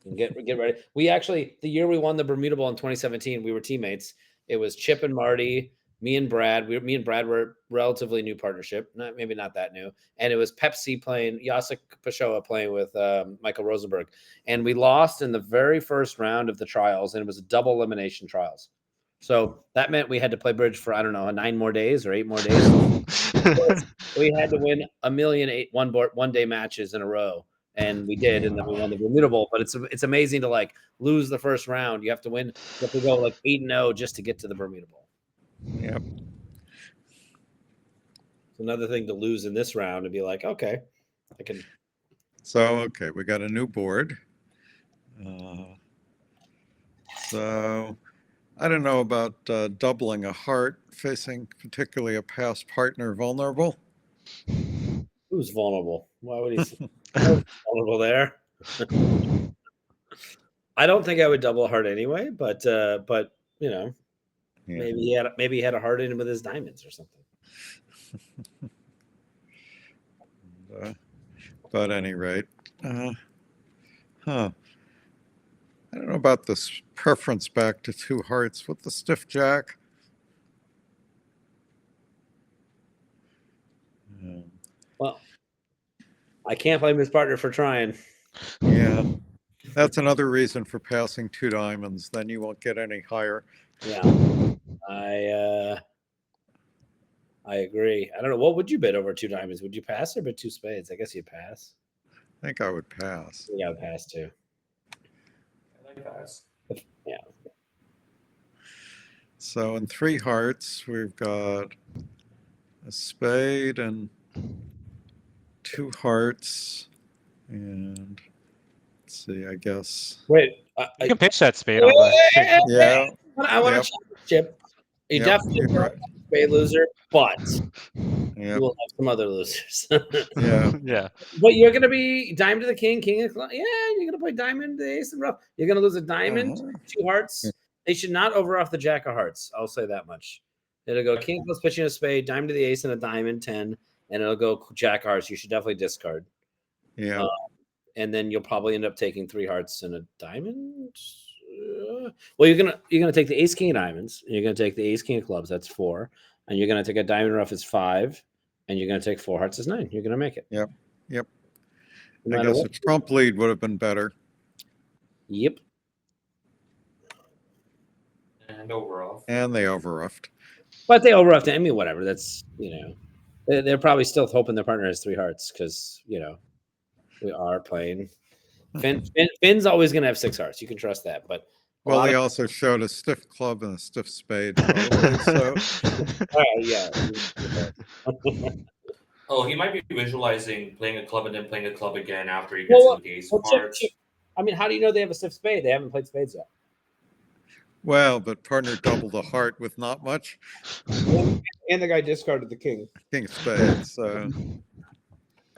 and get ready. We actually, the year we won the Bermuda Bowl in 2017, we were teammates. It was Chip and Marty, me and Brad. Me and Brad were relatively new partnership, maybe not that new. And it was Pepsi playing, Jacek Pashoa playing with Michael Rosenberg. And we lost in the very first round of the trials, and it was a double elimination trials. So that meant we had to play bridge for, I don't know, 9 more days or 8 more days. We had to win 1,000,008 one day matches in a row. And we did, and then we won the Bermuda Bowl. But it's amazing to like lose the first round. You have to win. You have to go like 8-0 just to get to the Bermuda Bowl. Yep. Another thing to lose in this round and be like, okay, I can. So we got a new board. So I don't know about doubling a heart, facing particularly a past partner vulnerable. Who's vulnerable? Why would he? Vulnerable there. I don't think I would double a heart anyway, but maybe he had a heart in him with his diamonds or something. But at any rate, I don't know about this preference back to 2 hearts with the stiff jack. Well, I can't blame his partner for trying. Yeah, that's another reason for passing 2 diamonds. Then you won't get any higher. Yeah, I agree. I don't know. What would you bid over 2 diamonds? Would you pass or bid 2 spades? I guess you'd pass. I think I would pass. Yeah, I would pass too. I like pass. Yeah. So in 3 hearts, we've got a spade and 2 hearts, and let's see, I guess. Wait, You can pitch that spade on the. Yeah. I want to Chip. You definitely right. spade loser, but Yep. you will have some other losers. Yeah. Yeah. But you're going to be diamond to the king, king of the club. Yeah, you're going to play diamond to the ace and rough. You're going to lose a diamond, 2 hearts. They should not overoff the jack of hearts. I'll say that much. It'll go king plus pitching a spade, diamond to the ace and a diamond 10, and it'll go jack of hearts. You should definitely discard. Yeah. And then you'll probably end up taking 3 hearts and a diamond. Well, you're gonna take the ace king of diamonds, and you're gonna take the ace king of clubs. That's 4, and you're gonna take a diamond rough as 5, and you're gonna take 4 hearts as 9. You're gonna make it. Yep. No I matter guess what. a trump lead would have been better. Yep. And overoff. And they overruffed. But they overruffed. I mean, whatever. That's they're probably still hoping their partner has 3 hearts because we are playing. Finn's always gonna have 6 hearts. You can trust that. But Well, he also showed a stiff club and a stiff spade. Probably, so. yeah. Oh, he might be visualizing playing a club and then playing a club again after he gets into the ace of hearts. I mean, how do you know they have a stiff spade? They haven't played spades yet. Well, but partner doubled a heart with not much. And the guy discarded the king. King of spades. So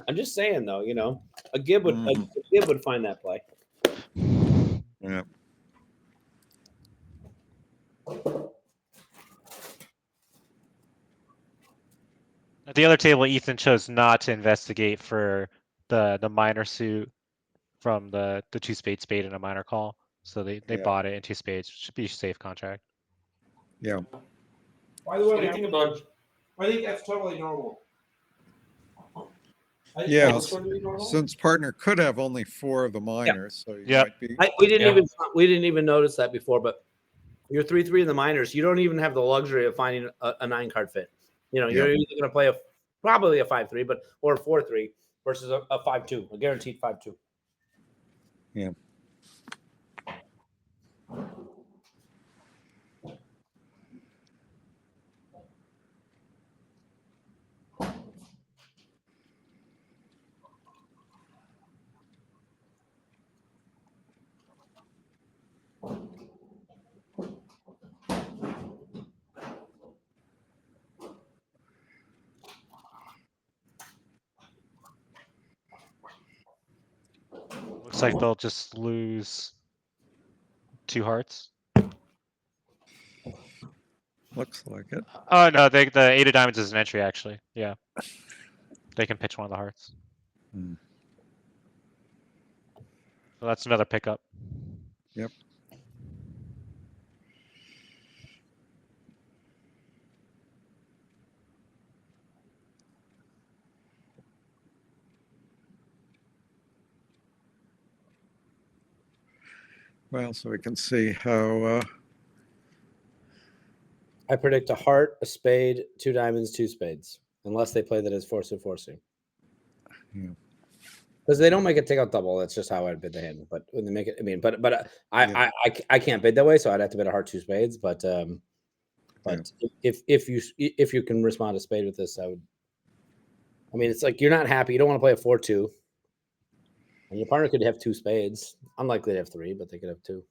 I'm just saying, though, a Gib would find that play. yeah. At the other table, Ethan chose not to investigate for the minor suit from the two spade and a minor call. So they Yeah. bought it in two spades. Should be a safe contract. Yeah. By the way, Anything about I think that's totally normal. I think Yeah, that's totally normal. since partner could have only 4 of the minors, so you Yep. might be. We didn't even notice that before, but you're 3-3 in the minors. You don't even have the luxury of finding a 9-card fit. You're either going to play probably a 5-3, or a 4-3 versus a 5-2, a guaranteed 5-2. Yeah. Looks like they'll just lose 2 hearts. Looks like it. Oh no, the 8 of diamonds is an entry actually. Yeah, they can pitch one of the hearts. Hmm. So that's another pickup. Yep. Well, so we can see how. I predict a heart, a spade, 2 diamonds, 2 spades, unless they play that as 4-2. Yeah. Because they don't make a takeout double. That's just how I'd bid the hand. But when they make it, I can't bid that way, so I'd have to bid a heart, 2 spades. But if you can respond to spade with this, I would. I mean, it's like you're not happy. You don't want to play a 4-2, and your partner could have 2 spades. Unlikely to have 3, but they could have 2.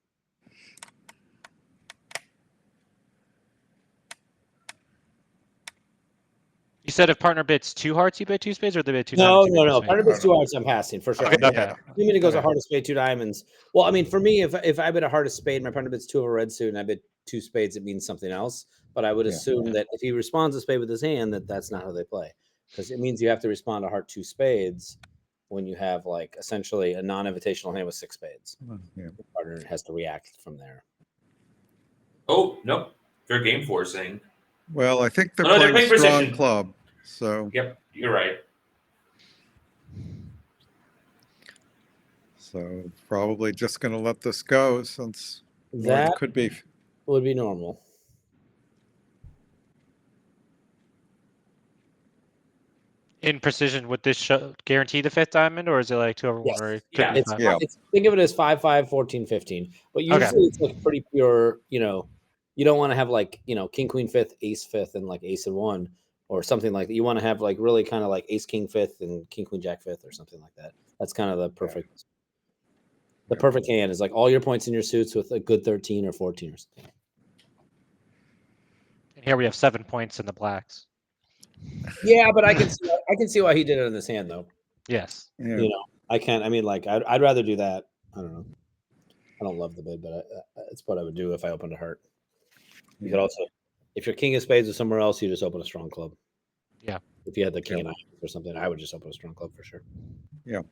You said if partner bids 2 hearts, you bid 2 spades, or they bid 2 No. diamonds? you bid 2 spades? Partner bids 2 hearts. I'm passing for sure. Okay. Yeah. You mean it goes a Okay. heart, a spade, 2 diamonds? Well, I mean, for me, if I bid a heart, a spade, my partner bids 2 of a red suit, and I bid 2 spades, it means something else. But I would assume that if he responds to spade with his hand, that's not how they play, because it means you have to respond to heart, 2 spades when you have like essentially a non-invitational hand with 6 spades. Yeah. The partner has to react from there. Oh no, they're game forcing. Well, I think they're Oh, no, they're playing a playing strong precision. club. So. Yep, you're right. So probably just going to let this go since That could be. would be normal. In precision, would this guarantee the 5th diamond, or is it like 2 over 1? Yes. Or it could Yeah. be It's, 5? Yeah. think of it as 5-5, 14, 15. But usually it's like pretty pure, you don't want to have like, king, queen 5th, ace 5th, and like ace and 1 or something like that. You want to have like really kind of like ace, king 5th and king, queen, jack 5th or something like that. That's kind of the perfect. The perfect hand is like all your points in your suits with a good 13 or 14 or something. And here we have 7 points in the blacks. Yeah, but I can see why he did it in this hand though. Yes. Yeah. I can't. I mean, like I'd rather do that. I don't know. I don't love the bid, but it's what I would do if I opened a heart. You could also, if your king of spades is somewhere else, you just open a strong club. Yeah. If you had the king of diamonds or something, I would just open a strong club for sure. Yeah.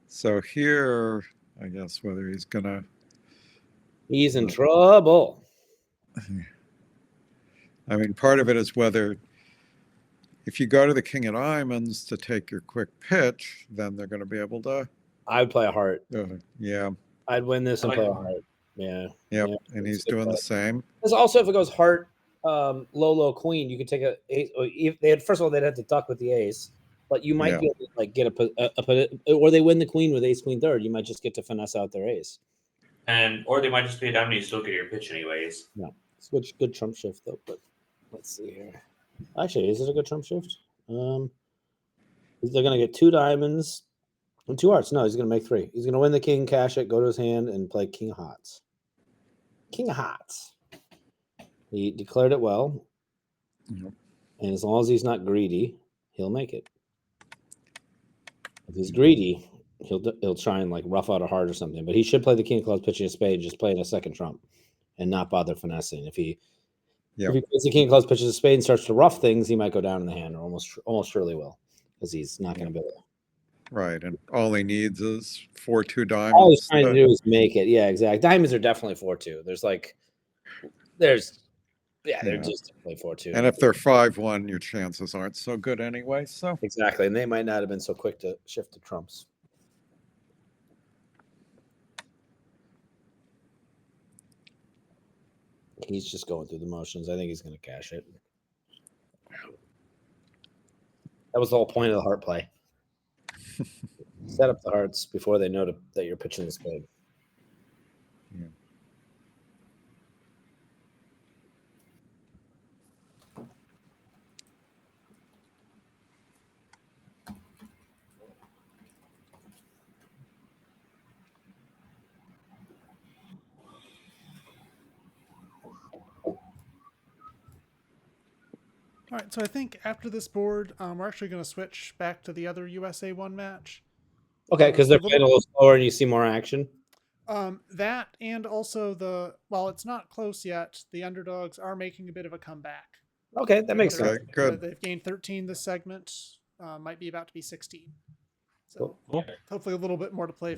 So here, I guess whether he's gonna. He's in trouble. I mean, part of it is whether if you go to the king of diamonds to take your quick pitch, then they're going to be able to. I would play a heart. Yeah. I'd win this and I like play a it. heart. Yeah. Yep. Yeah, And it's he's a good doing play. the same. Because also, if it goes heart, low, queen, you could take a ace. Or if they had, first of all, they'd have to duck with the ace, but you might be able to like get or they win the queen with ace, queen, third. You might just get to finesse out their ace. Or they might just pay down and you still get your pitch anyways. No, it's good trump shift though. But let's see here. Actually, is it a good trump shift? They're gonna get 2 diamonds and 2 hearts. No, he's gonna make 3. He's gonna win the king, cash it, go to his hand, and play king of hearts. King of Hearts. He declared it well. Yep. And as long as he's not greedy, he'll make it. If he's greedy, he'll try and like rough out a heart or something. But he should play the king of clubs pitching a spade, just playing a second trump, and not bother finessing. If he plays the king of clubs pitches a spade and starts to rough things, he might go down in the hand, or almost surely will, because he's not going to be able to. Right, and all he needs is 4-2 diamonds. All he's trying to do is make it. Yeah, exactly. Diamonds are definitely 4-2. They're just definitely 4-2. And if they're 5-1, your chances aren't so good anyway. So exactly, and they might not have been so quick to shift to trumps. He's just going through the motions. I think he's going to cash it. That was the whole point of the heart play. Set up the hearts before they know that you're pitching the spade. Yeah. All right, so I think after this board, we're actually going to switch back to the other USA1 match. Okay, because they're playing a little slower and you see more action. That and also while it's not close yet, the underdogs are making a bit of a comeback. Okay, that makes sense. Good. They've gained 13 this segment, might be about to be 16. So Cool. hopefully a little bit more to play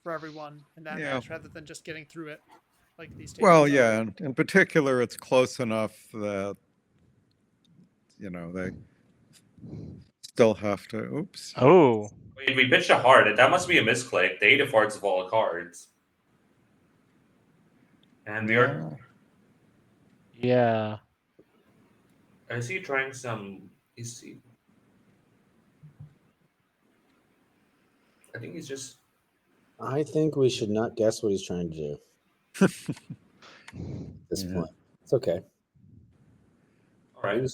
for everyone in that Yeah. match rather than just getting through it like these tables Well, are. yeah, and in particular, it's close enough that they still have to. Oops. Oh. Wait, we pitched a heart. That must be a misclick. The 8 of hearts of all cards. And we are. Yeah. Is he trying some? Is he? I think he's just. I think we should not guess what he's trying to do. At this point, it's okay. All right.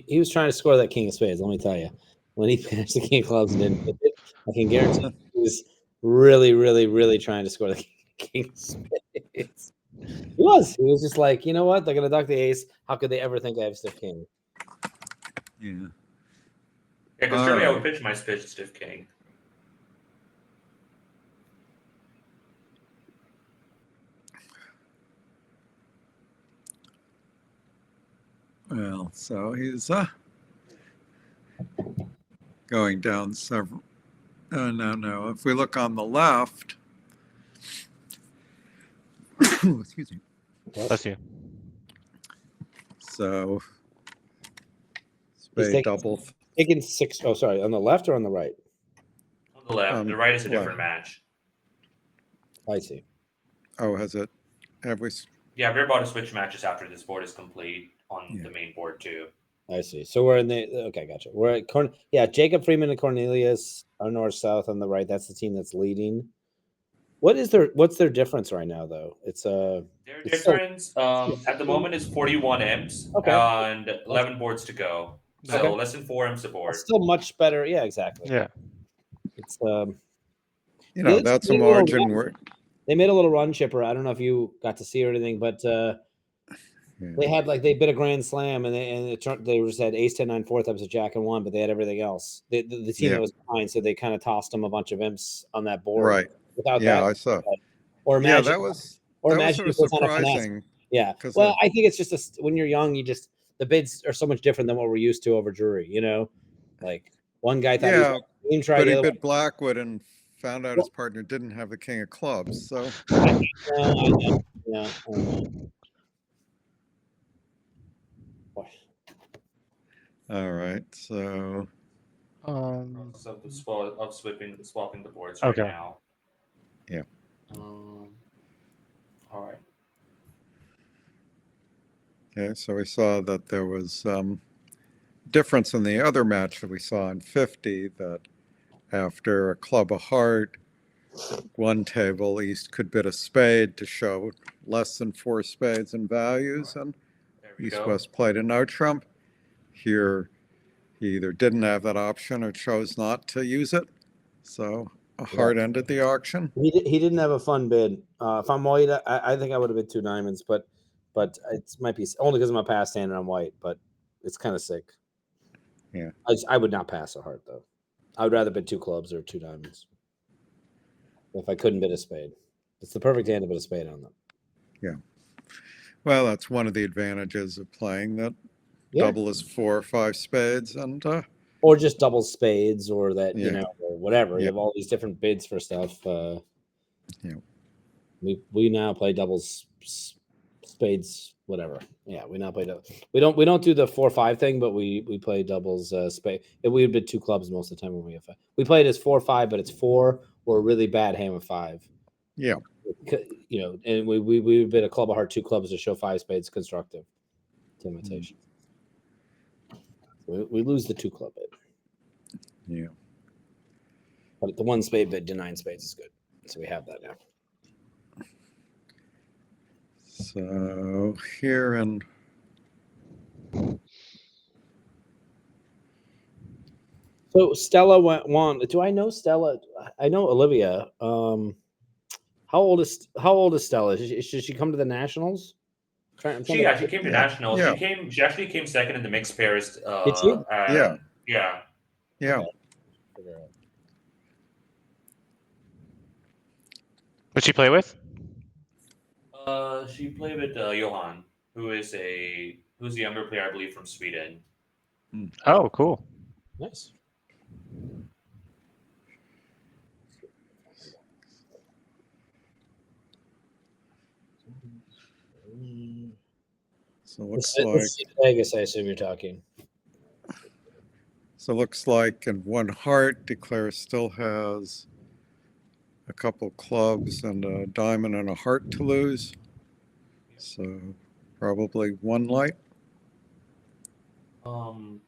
He was trying to score that king of spades. Let me tell you, when he pitched the king of clubs and didn't hit it, I can guarantee he was really, really, really trying to score the king of spades. He was just like, you know what? They're gonna duck the ace. How could they ever think I have stiff king? Yeah. Yeah, because surely I would pitch my stiff king. Well, so he's going down several. No. If we look on the left, excuse me. Bless you. So spade double. Taking 6. Oh, sorry. On the left or on the right? On the left. The right is a different left. match. I see. Oh, have we? Yeah, we're about to switch matches after this board is complete on the main board too. I see. So we're in the gotcha. We're at Jacob Freeman and Cornelius are north-south on the right. That's the team that's leading. What's their difference right now though? Their difference at the moment is 41 M's and 11 boards to go. So less than 4 M's a board. It's still much better. Yeah, exactly. Yeah. It's that's a margin where they made a little run, Chipper. I don't know if you got to see or anything, but they had they bid a grand slam and they just had ace 10 9 4 ups of jack and 1, but they had everything else. The team that was behind, so they kind of tossed them a bunch of imps on that board. Right. Without that, I saw. Or imagine, that was imagine sort of surprising. Yeah. Well, I think it's just when you're young, the bids are so much different than what we're used to over Drury. Like one guy thought he was but he bid Blackwood and found out his partner didn't have the king of clubs. So I know. All right, so of swapping the boards right now. Yeah. All right. Okay, so we saw that there was difference in the other match that we saw in 50, that after a club of heart, one table East could bid a spade to show less than 4 spades in values, and East-West played a no trump. Here, he either didn't have that option or chose not to use it. So a heart ended the auction. He didn't have a fun bid. If I'm white, I think I would have bid 2 diamonds, but it might be only because I'm a pass hand and I'm white. But it's kind of sick. Yeah. I would not pass a heart though. I would rather bid 2 clubs or 2 diamonds. If I couldn't bid a spade, it's the perfect hand to bid a spade on them. Yeah. Well, that's one of the advantages of playing that double is 4 or 5 spades, and or just double spades, or that or whatever. Yeah. You have all these different bids for stuff. Yeah. We now play doubles, spades, whatever. Yeah, we now play we don't do the 4-5 thing, but we play doubles spade. We bid 2 clubs most of the time when we have 5. We play it as 4-5, but it's 4 or a really bad hand with 5. Yeah. And we bid a club of heart, 2 clubs to show 5 spades constructive to imitation. We lose the 2 club bid. Yeah. But the 1 spade bid to 9 spades is good. So we have that now. So here and so Stella won. Do I know Stella? I know Olivia. How old is Stella? Should she come to the nationals? She actually came to nationals. Yeah. She actually came second in the mixed pairs. Did she? Yeah. Yeah. Yeah. What'd she play with? She played with Johan, who's a younger player, I believe, from Sweden. Oh, cool. Nice. So looks It's Vegas, I assume you're talking. So looks like in 1 heart, Declare still has a couple clubs and a diamond and a heart to lose. So probably 1 light. Well,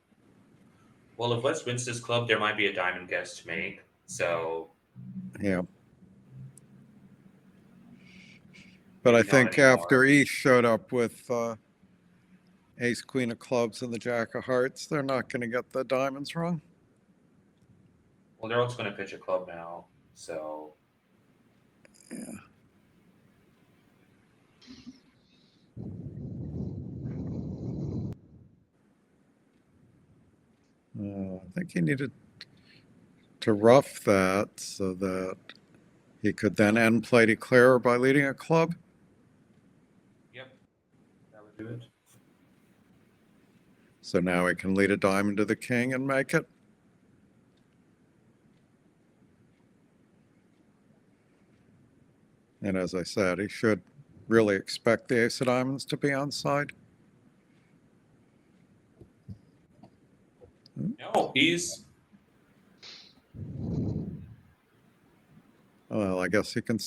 if West wins this club, there might be a diamond guess to make. So Yeah. But I think after East showed up with ace, queen of clubs, and the jack of hearts, they're not going to get the diamonds wrong. Well, they're also going to pitch a club now. So yeah. I think he needed to rough that so that he could then end play Declare by leading a club. Yep, that would do it. So now he can lead a diamond to the king and make it. And as I said, he should really expect the ace of diamonds to be on side. No, he's. Well, I guess he can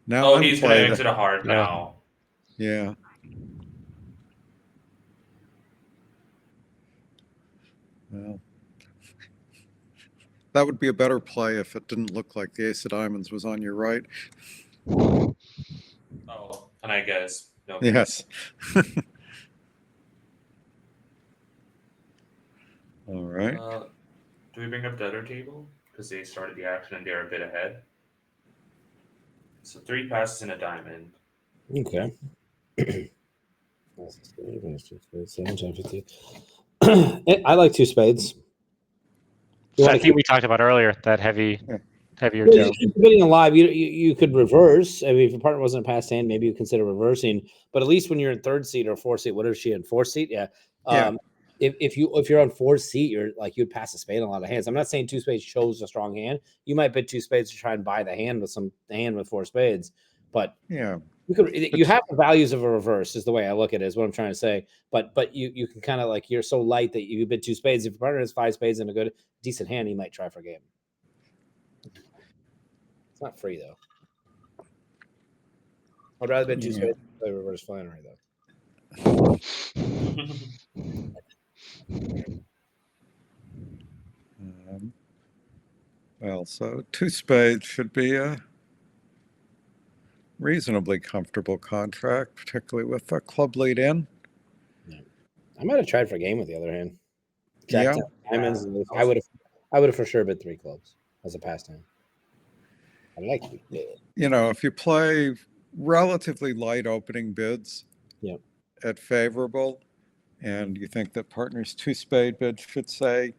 now. Oh, he's going to exit a heart now. Yeah. Well, that would be a better play if it didn't look like the ace of diamonds was on your right. Oh, and I guess. No. Yes. All right. Do we bring up the other table? Because they started the action and they're a bit ahead. So 3 passes and a diamond. Okay. I like 2 spades. I think we talked about earlier that heavier Well, bidding alive, you could reverse. I mean, if your partner wasn't a pass hand, maybe you consider reversing. But at least when you're in 3rd seat or 4th seat, whatever she in 4th seat, if you're on 4th seat, you'd pass a spade on a lot of hands. I'm not saying 2 spades shows a strong hand. You might bid 2 spades to try and buy the hand with 4 spades. But yeah, you have the values of a reverse is the way I look at it, is what I'm trying to say. But you can kind of you're so light that you bid 2 spades. If your partner has 5 spades and a good decent hand, he might try for game. It's not free though. I'd rather bid 2 spades than play reverse flannery though. Well, so 2 spades should be a reasonably comfortable contract, particularly with a club lead in. Yeah. I might have tried for a game with the other hand. Jack 10 diamonds. Yeah. I would have for sure bid 3 clubs as a pastime. I like big bid. You know, if you play relatively light opening bids Yep. at favorable, and you think that partner's two spade bid should say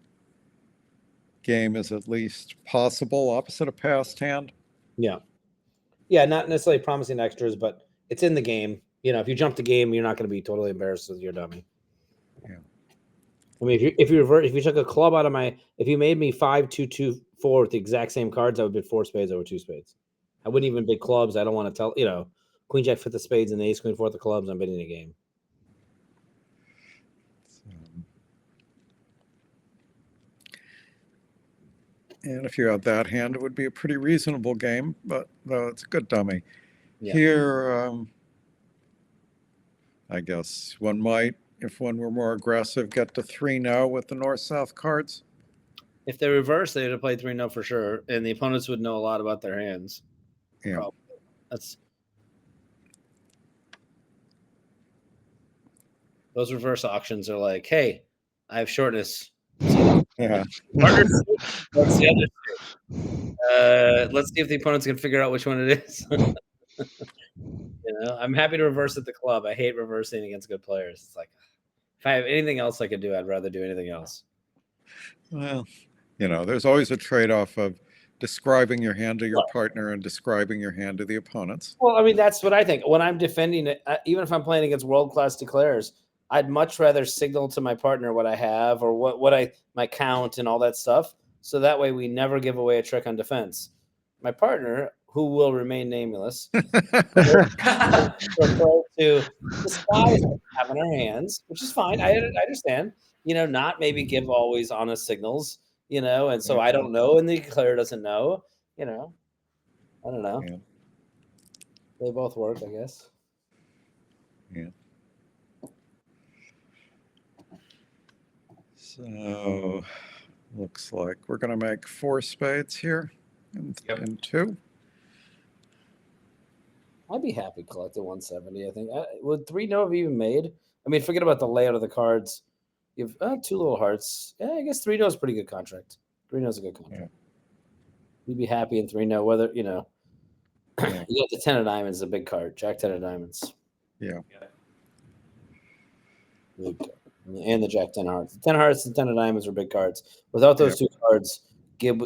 game is at least possible opposite a passed hand. Yeah. Yeah, not necessarily promising extras, but it's in the game. You know, if you jump the game, you're not going to be totally embarrassed with your dummy. Yeah. I mean, if you took a club out of my, if you made me 5-2-2-4 with the exact same cards, I would bid 4 spades over 2 spades. I wouldn't even bid clubs. I don't want to tell, you know, queen jack 5 of spades and the ace queen 4 of the clubs. I'm bidding a game. And if you had that hand, it would be a pretty reasonable game, but though it's a good dummy. Yeah. Here, I guess one might, if one were more aggressive, get to 3-0 with the north-south cards. If they reverse, they'd have played 3-0 for sure, and the opponents would know a lot about their hands. Yeah. Probably. That's those reverse auctions are like, hey, I have shortness. Yeah. Partner, what's the other two? Let's see if the opponents can figure out which one it is. You know, I'm happy to reverse at the club. I hate reversing against good players. It's like, if I have anything else I could do, I'd rather do anything else. Well, you know, there's always a trade-off of describing your hand to your Right. partner and describing your hand to the opponents. Well, I mean, that's what I think. When I'm defending it, even if I'm playing against world-class declares, I'd much rather signal to my partner what I have or my count and all that stuff. So that way we never give away a trick on defense. My partner, who will remain nameless, prefer to disguise what we have in our hands, which is fine. I understand. You know, not maybe give always honest signals, you know, and so I don't know, and the declarer doesn't know, you know. I don't know. Yeah. They both work, I guess. Yeah. So looks like we're going to make 4 spades here and 2. I'd be happy collecting 170. I think would 3-0 have even made? I mean, forget about the layout of the cards. You have 2 little hearts. Yeah, I guess 3-0 is a pretty good contract. 3-0 is a good contract. Yeah. You'd be happy in 3-0, whether you know. Yeah. You got the 10 of diamonds, a big card. Jack 10 of diamonds. Yeah. Big card. And the Jack 10 hearts. The 10 hearts and 10 of diamonds are big cards. Without those 2 cards, get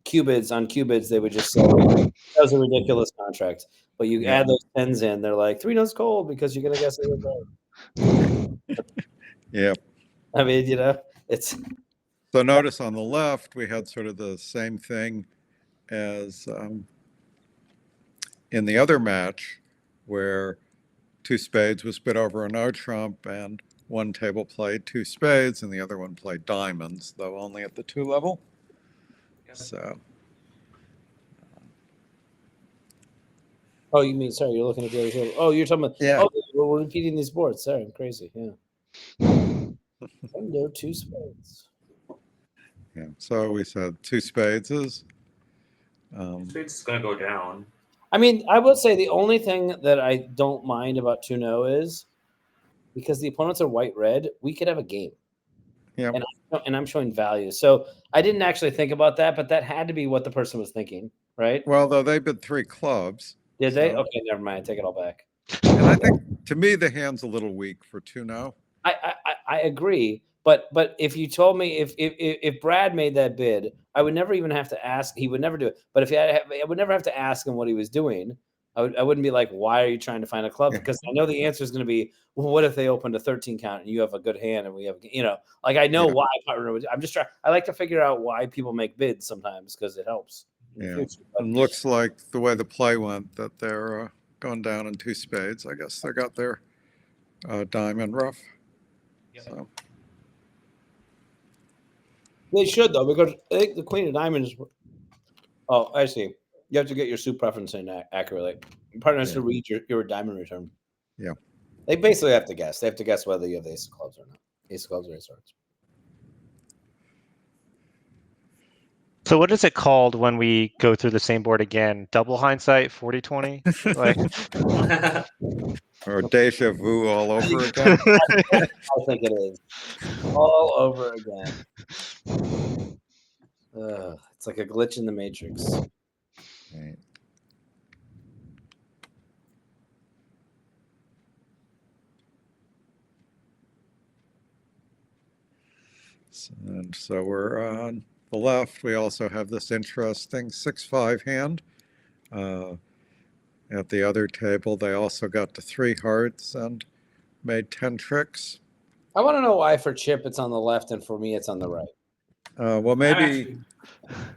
cubids on cubids, they would just say that was a ridiculous contract. But you add those 10s in, they're like 3-0's cold because you're gonna guess it was right. Yeah. I mean, you know, it's So notice on the left, we had sort of the same thing as in the other match where 2 spades was bid over a no trump and one table played 2 spades and the other one played diamonds, though only at the 2 level. So. Oh, you mean, sorry, you're looking at the other table. Oh, you're talking about, Yeah. oh, we're repeating these boards. Sorry, I'm crazy. Yeah. No 2 spades. Yeah, so we said 2 spades is. Spades is going to go down. I mean, I would say the only thing that I don't mind about 2-0 is because the opponents are white-red, we could have a game. Yeah. And I'm showing value. So I didn't actually think about that, but that had to be what the person was thinking, right? Well, though they bid 3 clubs. Did they? So- Okay, never mind. I take it all back. And I think, to me, the hand's a little weak for 2-0. I agree, but if you told me if Brad made that bid, I would never even have to ask. He would never do it. But if I would never have to ask him what he was doing. I wouldn't be like, why are you trying to find a club? Because I know the answer is going to be, well, what if they opened a 13 count and you have a good hand and we have, you know, like I know why. I'm just trying. I like to figure out why people make bids sometimes because it helps. Yeah. It looks like the way the play went that they're going down in 2 spades. I guess they got their diamond rough. Yeah. So. They should though, because I think the queen of diamonds. Oh, I see. You have to get your suit preference in accurately. Your partner has to read your diamond return. Yeah. They basically have to guess. They have to guess whether you have the ace of clubs or not. Ace of clubs or ace of hearts. So what is it called when we go through the same board again? Double hindsight, 40-20? Like, Or deja vu all over again. I think it is. All over again. It's like a glitch in the matrix. Right. And so we're on the left. We also have this interesting 6-5 hand. At the other table, they also got to 3 hearts and made 10 tricks. I want to know why for Chip it's on the left and for me it's on the right. Well, maybe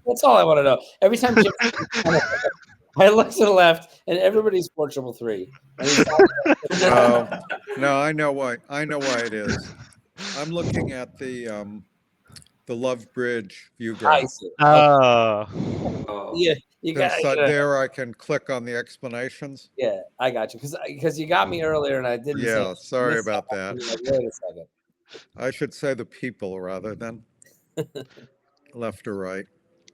That's all I want to know. Every time Chip, I look to the left and everybody's 4 3. no, I know why. I know why it is. I'm looking at the Love Bridge view I graph. see. Oh. Oh. Yeah, you got There I can click on the explanations. Yeah, I got you because you got me earlier and I didn't. Yeah, say sorry missed about that. that. I'm like, wait a second. I should say the people rather than left or right.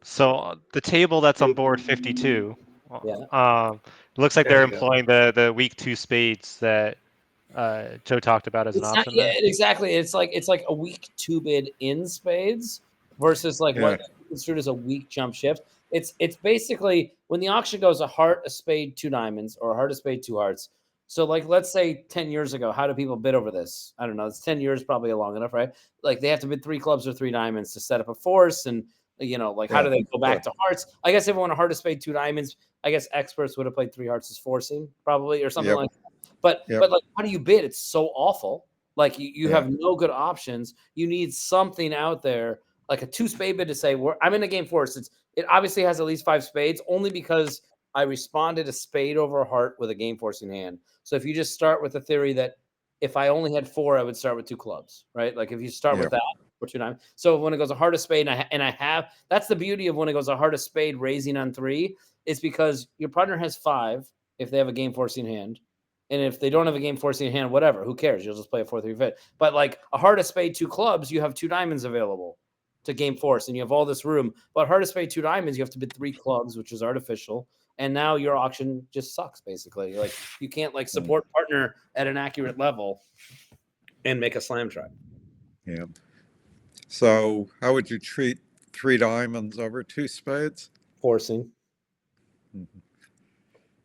So the table that's on board 52, Yeah. looks like There they're you go. employing the weak 2 spades that Joe talked about as an It's not, option yeah, there. exactly. It's like a weak 2 bid in spades versus like Yeah. what is construed as a weak jump shift. It's basically when the auction goes a heart, a spade, 2 diamonds, or a heart, a spade, 2 hearts. So like let's say 10 years ago, how do people bid over this? I don't know. It's 10 years probably long enough, right? Like they have to bid 3 clubs or 3 diamonds to set up a force, and like how do they go back to hearts? I guess if everyone a heart, a spade, 2 diamonds, I guess experts would have played 3 hearts as forcing probably or something like that. But like, how do you bid? It's so awful. Like you have no good options. You need something out there, like a 2 spade bid to say, I'm in a game force. It obviously has at least 5 spades, only because I responded a spade over a heart with a game forcing hand. So if you just start with the theory that if I only had 4, I would start with 2 clubs, right? Like if you start with that or 2 diamonds. So when it goes a heart, a spade, and I have, that's the beauty of when it goes a heart, a spade raising on 3, it's because your partner has 5 if they have a game forcing hand. And if they don't have a game forcing hand, whatever, who cares? You'll just play a 4-3 fit. But like a heart, a spade, 2 clubs, you have 2 diamonds available to game force, and you have all this room. But heart, a spade, 2 diamonds, you have to bid 3 clubs, which is artificial. And now your auction just sucks, basically. Like you can't like support partner at an accurate level and make a slam try. Yeah. So how would you treat 3 diamonds over 2 spades? Forcing. Mm-hmm.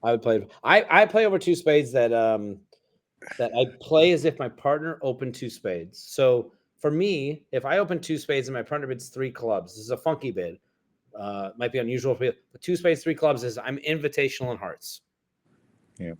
I would play. I play over 2 spades that I play as if my partner opened 2 spades. So for me, if I open 2 spades and my partner bids 3 clubs, this is a funky bid. Might be unusual for you, but 2 spades, 3 clubs is I'm invitational in hearts. Yeah.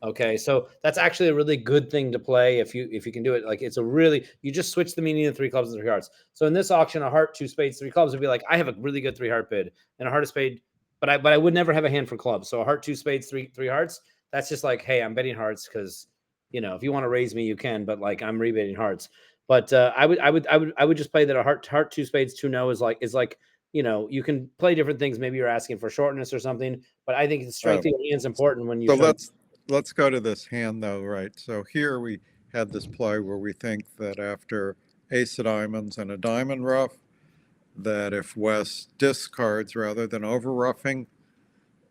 Okay, so that's actually a really good thing to play if you can do it. Like it's a really, you just switch the meaning of 3 clubs and 3 hearts. So in this auction, a heart, 2 spades, 3 clubs would be like I have a really good 3 heart bid and a heart, a spade. But I would never have a hand for clubs. So a heart, 2 spades, 3 hearts. That's just like, hey, I'm betting hearts because if you want to raise me, you can. But like I'm rebidding hearts. But I would just play that a heart, 2 spades, 2 no is like you can play different things. Maybe you're asking for shortness or something. But I think the strength of your hand is important when you. So let's go to this hand though, right? So here we had this play where we think that after ace of diamonds and a diamond ruff, that if West discards rather than over roughing,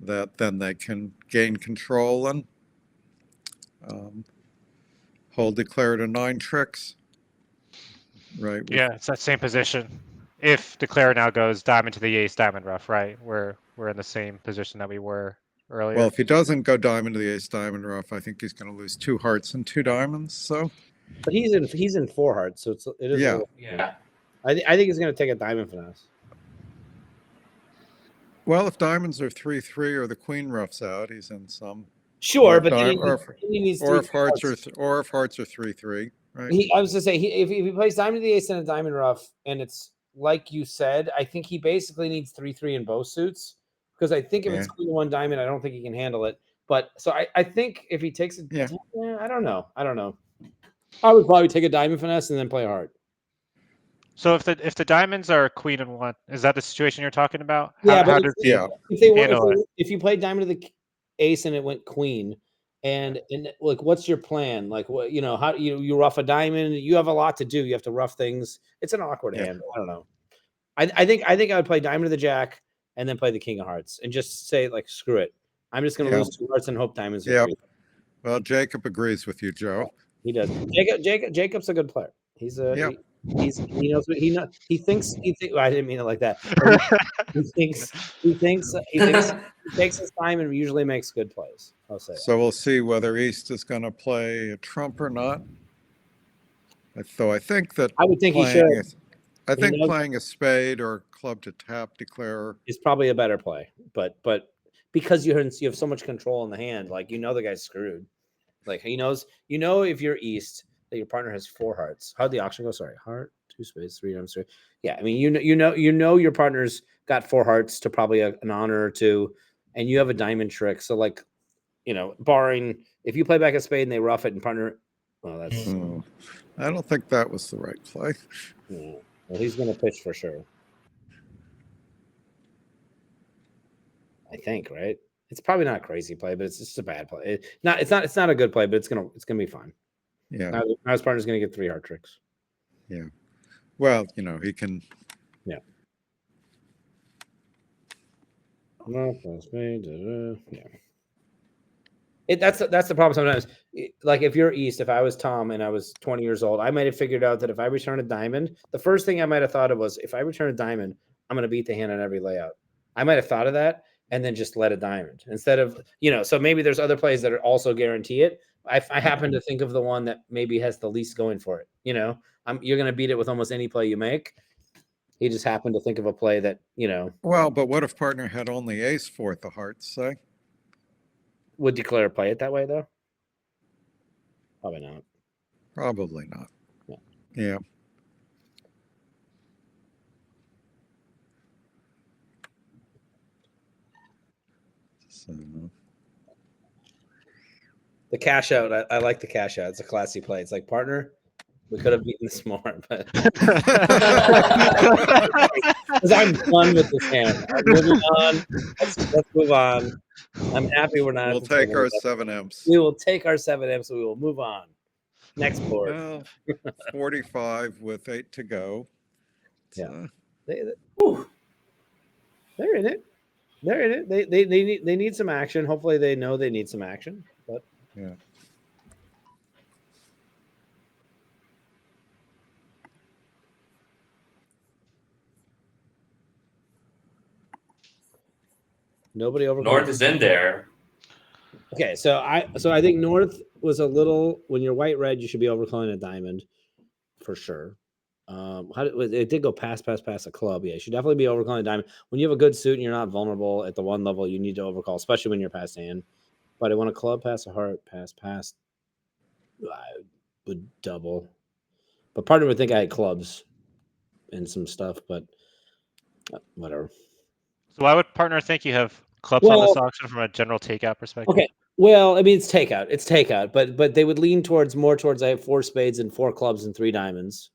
that then they can gain control and hold declared a 9 tricks. Right. Yeah, it's that same position. If declare now goes diamond to the ace, diamond rough, right? We're in the same position that we were earlier. Well, if he doesn't go diamond to the ace, diamond rough, I think he's going to lose 2 hearts and 2 diamonds. So, but he's in 4 hearts, so it is. Yeah. I think he's going to take a diamond finesse. well, if diamonds are 3-3 or the queen roughs out, he's in some. Sure, but he needs if hearts are 3-3, right? I was to say if he plays diamond to the ace and a diamond rough, and it's like you said, I think he basically needs 3-3 in both suits because I think if it's queen 1 diamond, I don't think he can handle it. But so I think if he takes it, I don't know. I would probably take a diamond finesse and then play a heart. So if the diamonds are queen and 1, is that the situation you're talking about? If you play diamond to the ace and it went queen, and like what's your plan? Like what how you rough a diamond? You have a lot to do. You have to rough things. It's an awkward hand. I don't know. I think I would play diamond to the jack and then play the king of hearts and just say like screw it. I'm just going to lose 2 hearts and hope diamonds. Well, Jacob agrees with you, Joe. He does. Jacob's a good player. He's a he knows what he thinks. Well, I didn't mean it like that. He takes his time and usually makes good plays. I'll say. So we'll see whether East is going to play a trump or not. So I think that I would think he should. I think knows- playing a spade or club to tap declare. Is probably a better play, but because you have so much control in the hand, like the guy's screwed. Like he knows, if you're east that your partner has 4 hearts. How'd the auction go? Sorry, heart, 2 spades, 3 diamonds, 3. Yeah, I mean your partner's got 4 hearts to probably an honor or 2, and you have a diamond trick. So like, barring if you play back a spade and they rough it and partner, well, that's Oh, I don't think that was the right play. well, he's gonna pitch for sure. I think, right? It's probably not a crazy play, but it's just a bad play. It's not a good play, but it's gonna be fine. Yeah. Now his partner's gonna get 3 heart tricks. Yeah. Well, he can. Yeah. No, yeah. That's the problem sometimes. Like if you're east, if I was Tom and I was 20 years old, I might have figured out that if I return a diamond, the first thing I might have thought of was if I return a diamond, I'm going to beat the hand on every layout. I might have thought of that and then just let a diamond instead of, so maybe there's other plays that are also guarantee it. I happen to think of the one that maybe has the least going for it. You're going to beat it with almost any play you make. He just happened to think of a play that, Well, but what if partner had only ace 4th of hearts, say? would declare a play it that way, though? Probably not. Probably not. Yeah. Yeah. So, The cash out, I like the cash out. It's a classy play. It's like, partner, we could have beaten this more, but because I'm done with this hand. I'm moving on. Let's move on. I'm happy we're not. we'll at the take table our together. 7 imps. We will take our 7 imps. We will move on. Next board. Well, 45 with 8 to go. Yeah. Whew. They're in it. They're in it. They need some action. Hopefully, they know they need some action. But Yeah. nobody over. North is in there. Okay, so I think North was a little. When you're white red, you should be overcalling a diamond, for sure. It did go pass a club. Yeah, you should definitely be overcalling a diamond. When you have a good suit and you're not vulnerable at the 1 level, you need to overcall, especially when you're past hand. But I want a club, pass a heart, pass. I would double. But partner would think I had clubs and some stuff, but whatever. So why would partner think you have clubs on this auction from a general takeout perspective? Okay. Well, I mean, it's takeout, but they would lean more towards I have 4 spades and 4 clubs and 3 diamonds.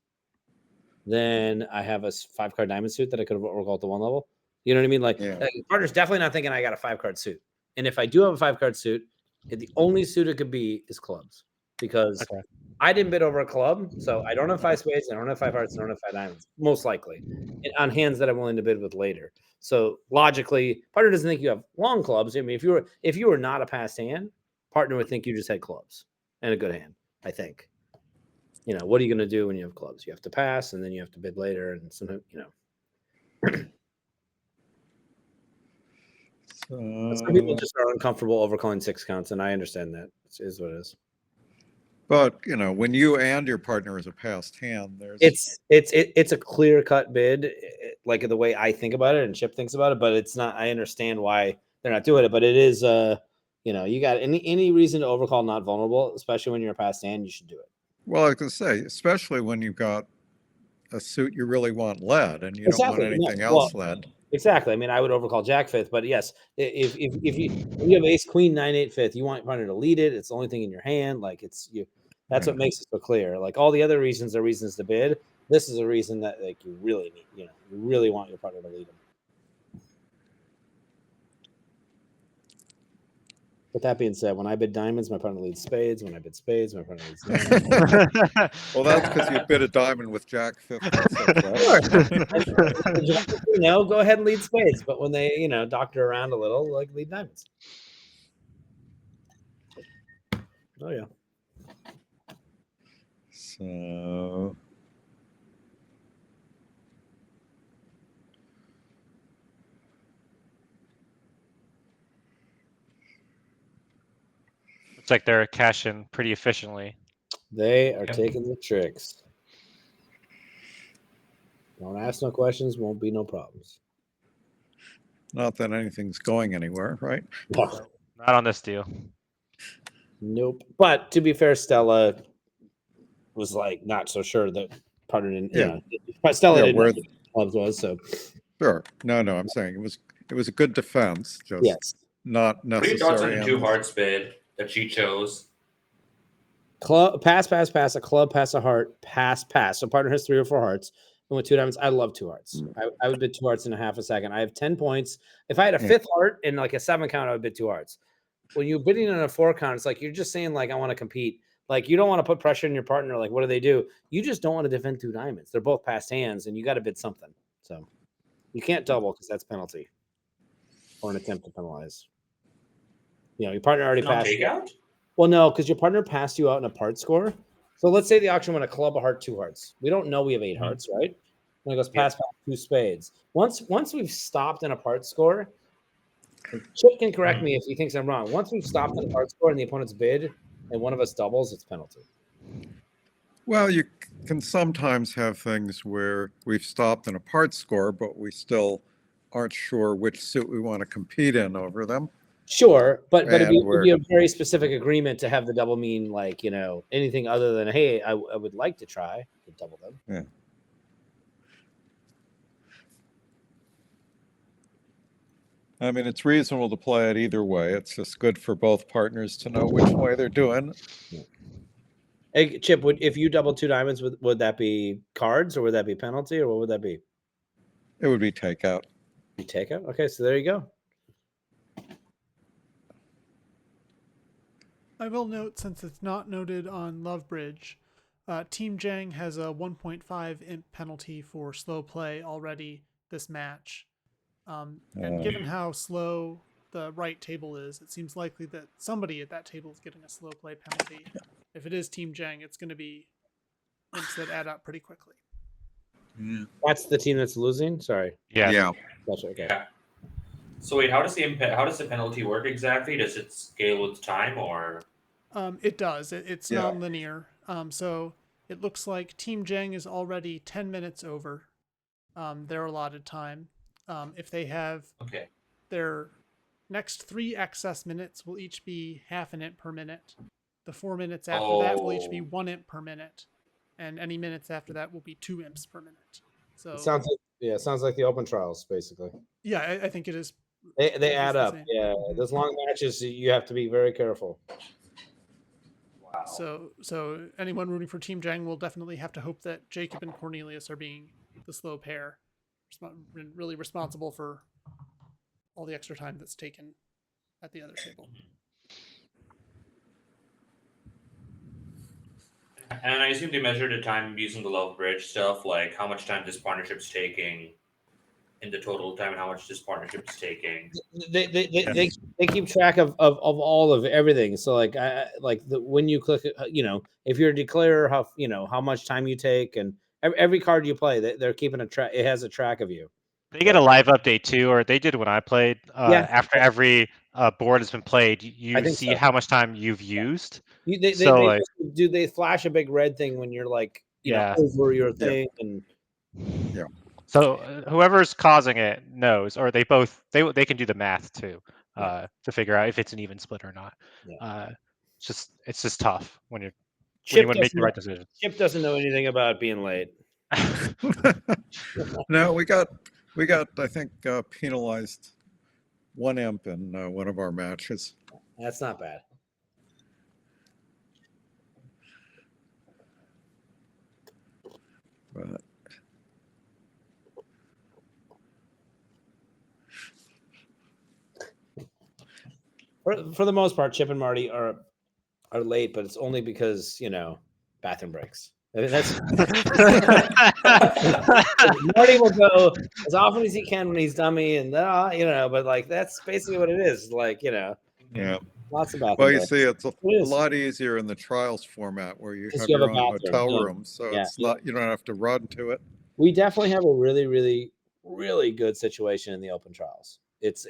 Then I have a 5-card diamond suit that I could have overcalled at the 1 level. You know what I mean? Like, partner's definitely not thinking I got a 5-card suit. And if I do have a 5-card suit, the only suit it could be is clubs, because I didn't bid over a club, so I don't have 5 spades, I don't have 5 hearts, I don't have 5 diamonds, most likely, on hands that I'm willing to bid with later. So logically, partner doesn't think you have long clubs. I mean, if you were not a passed hand, partner would think you just had clubs and a good hand, I think. What are you going to do when you have clubs? You have to pass, and then you have to bid later, and sometimes, some people just are uncomfortable overcalling 6 counts, and I understand that. It is what it is. But when you and your partner is a passed hand, there's it's a clear cut bid, like the way I think about it and Chip thinks about it. But it's not. I understand why they're not doing it, but it is. You got any reason to overcall not vulnerable, especially when you're a passed hand, you should do it. Well, I can say, especially when you've got a suit you really want led, and you don't want anything else led. Exactly. I mean, I would overcall Jack 5th, but yes, if you have Ace Queen 9-8 5th, you want your partner to lead it. It's the only thing in your hand. Like that's what makes it so clear. Like all the other reasons are reasons to bid. This is a reason that you really need. You really want your partner to lead them. With that being said, when I bid diamonds, my partner leads spades. When I bid spades, my partner leads diamonds. Well, that's because you bid a diamond with Jack 5th. Go ahead and lead spades. But when they, doctor around a little, lead diamonds. Oh, yeah. So... Looks like they're cashing pretty efficiently. They are taking the tricks. Don't ask no questions, won't be no problems. Not that anything's going anywhere, right? No. Not on this deal. Nope. But to be fair, Stella was like not so sure that partner didn't, Yeah. but Stella Yeah, didn't know where- what the clubs was, so Sure. No, I'm saying it was a good defense, just yes. not What are your thoughts on necessary. the on two this. hearts bid that she chose? Club pass, a club, pass, a heart, pass. So partner has 3 or 4 hearts. And with 2 diamonds, I love 2 hearts. I would bid 2 hearts in a half a second. I have 10 points. If I had a Yeah. 5th heart and like a 7 count, I would bid 2 hearts. When you're bidding on a 4 count, it's like you're just saying, like, I want to compete. Like, you don't want to put pressure on your partner. Like, what do they do? You just don't want to defend 2 diamonds. They're both passed hands, and you got to bid something. So you can't double because that's penalty or an attempt to penalize. Your partner already Not passed. takeout? Well, no, because your partner passed you out in a part score. So let's say the auction went a club, a heart, 2 hearts. We don't know we have 8 hearts, right? And it goes pass, 2 spades. Once we've stopped in a part score, and Chip can correct me if he thinks I'm wrong. Once we've stopped in a part score and the opponent's bid and one of us doubles, it's penalty. Well, you can sometimes have things where we've stopped in a part score, but we still aren't sure which suit we want to compete in over them. Sure, but it'd And be a very specific agreement to have the double mean like, anything other than, hey, I would like to try to double them. Yeah. I mean, it's reasonable to play it either way. It's just good for both partners to know which way they're doing. Hey, Chip, if you double 2 diamonds, would that be cards or would that be penalty or what would that be? It would be takeout. You take out? Okay, so there you go. I will note, since it's not noted on Love Bridge, Team Jang has a 1.5 imp penalty for slow play already this match. And given how slow the right table is, it seems likely that somebody at that table is getting a slow play penalty. If it is Team Jang, it's going to be imps that add up pretty quickly. That's the team that's losing? Sorry. Yeah. That's okay. Yeah. So wait, how does the penalty work exactly? Does it scale with time or? It does. It's Yeah. non-linear. So it looks like Team Jang is already 10 minutes over their allotted time. If they have their next 3 excess minutes will each be half an imp per minute. The 4 minutes after that will each be 1 imp per minute. And any minutes after that will be 2 imps per minute. So It sounds like the open trials, basically. Yeah, I think it is. They add up. Same. Yeah, those long matches, you have to be very careful. Wow. So anyone rooting for Team Jang will definitely have to hope that Jacob and Cornelius are being the slow pair, really responsible for all the extra time that's taken at the other table. And I assume they measure the time using the Love Bridge stuff, like how much time this partnership's taking in the total time and how much this partnership is taking. They keep track of all of everything. So when you click, if you're a declarer, how much time you take, and every card you play, they're keeping a track. It has a track of you. They get a live update too, or they did when I played. Yeah. After every board has been played, you see so. how much time you've used. They flash a big red thing when you're like, over your thing, and So whoever's causing it knows, or they can do the math too to figure out if it's an even split or not. Yeah. It's just tough when you want to make the right decision. Chip doesn't know anything about being late. No, we got I think penalized 1 imp in one of our matches. That's not bad. But for the most part, Chip and Marty are late, but it's only because bathroom breaks. I mean, that's Marty will go as often as he can when he's dummy, and but like that's basically what it is. Like yeah, lots of bathroom. well, you breaks. see, it's a lot easier in the trials format where you have You your have a own bathroom, hotel yeah. room, so it's not, you don't have to run to it. We definitely have a really, really, really good situation in the open trials. It's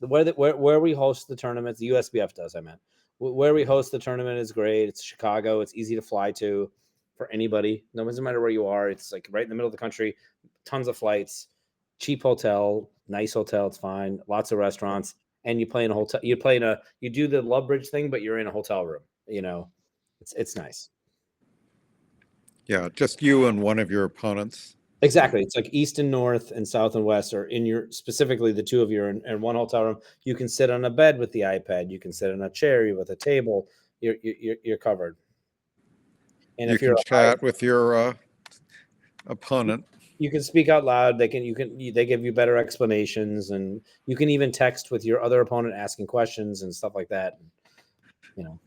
where we host the tournaments. The USBF does. I meant where we host the tournament is great. It's Chicago. It's easy to fly to. for anybody. No, doesn't matter where you are. It's like right in the middle of the country, tons of flights, cheap hotel, nice hotel. It's fine. Lots of restaurants, and you play in a hotel. You do the Love Bridge thing, but you're in a hotel room. It's nice. Yeah, just you and one of your opponents. Exactly. It's like East and North and South and West are specifically the two of you are in one hotel room. You can sit on a bed with the iPad. You can sit on a chair with a table. You're covered. And You if you're can chat with your opponent. you can speak out loud. They give you better explanations, and you can even text with your other opponent asking questions and stuff like that. And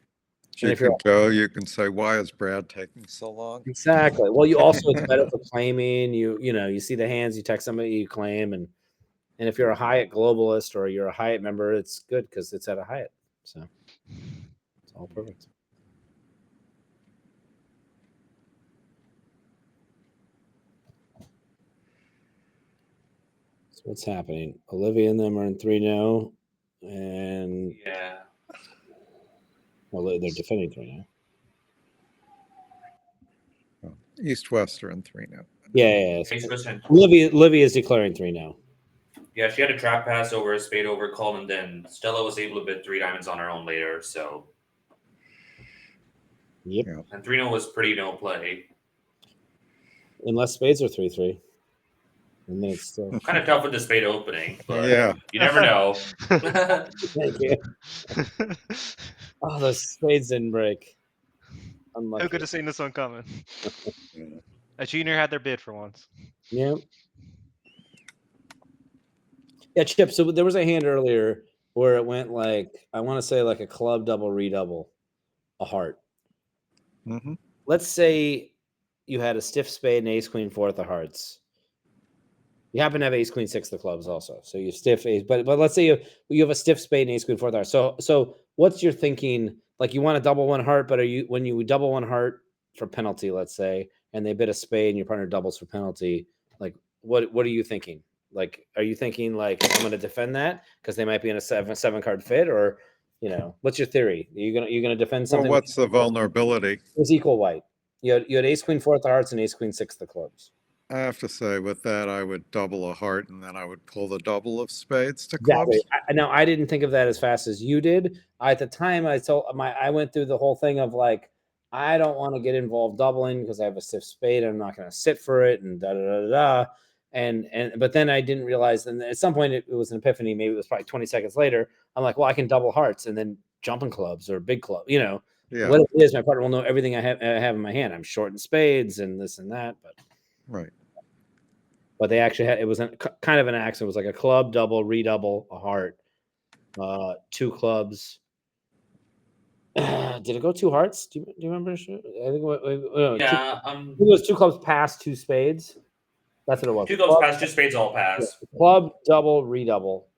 if you're Joe, you can say, "Why is Brad taking so long?" exactly. Well, you also it's better for claiming. You see the hands. You text somebody, you claim, and if you're a Hyatt globalist or you're a Hyatt member, it's good because it's at a Hyatt. So it's all perfect. So what's happening? Olivia and them are in 3-0, and Yeah. well, they're defending 3-0. East-West are in 3-0. Yeah. Thanks, Christian. Olivia is declaring 3-0. Yeah, she had a trap pass over a spade over call, and then Stella was able to bid 3 diamonds on her own later. So, Yep. Yeah. and 3-0 was pretty no play. Unless spades are 3-3. And then it's still Kind of tough with the spade opening, but Yeah. you never know. thank you. Oh, those spades didn't break. Unlucky. So good to see this one coming. Yeah. A junior had their bid for once. Yeah. Yeah, Chip. So there was a hand earlier where it went like, I want to say like a club double, redouble, a heart. Mm-hmm. Let's say you had a stiff spade and ace queen fourth of hearts. You happen to have ace queen six of clubs also. So you stiff ace, but let's say you have a stiff spade and ace queen fourth of hearts. So what's your thinking? Like you want to double one heart, but when you double one heart for penalty, let's say, and they bid a spade and your partner doubles for penalty, like what are you thinking? Like, are you thinking like I'm going to defend that because they might be in a seven card fit, or what's your theory? Are you gonna defend something? Well, what's the vulnerability? It was equal white. You had ace queen fourth of hearts and ace queen six of the clubs. I have to say, with that, I would double a heart, and then I would pull the double of spades to clubs. Exactly. Now, I didn't think of that as fast as you did. At the time, I went through the whole thing of like, I don't want to get involved doubling because I have a stiff spade. I'm not going to sit for it, and da da da da. But then I didn't realize, and at some point it was an epiphany. Maybe it was probably 20 seconds later. I'm like, well, I can double hearts and then jumping clubs or big club. Yeah. What it is, my partner will know everything I have in my hand. I'm short in spades and this and that, but Right. But they actually had, it was kind of an accident. It was like a club, double, redouble, a heart, 2 clubs. Did it go 2 hearts? Do you remember? I think Yeah. it was 2 clubs past 2 spades. That's what it was. 2 clubs pass, 2 spades all pass. Club, double, redouble,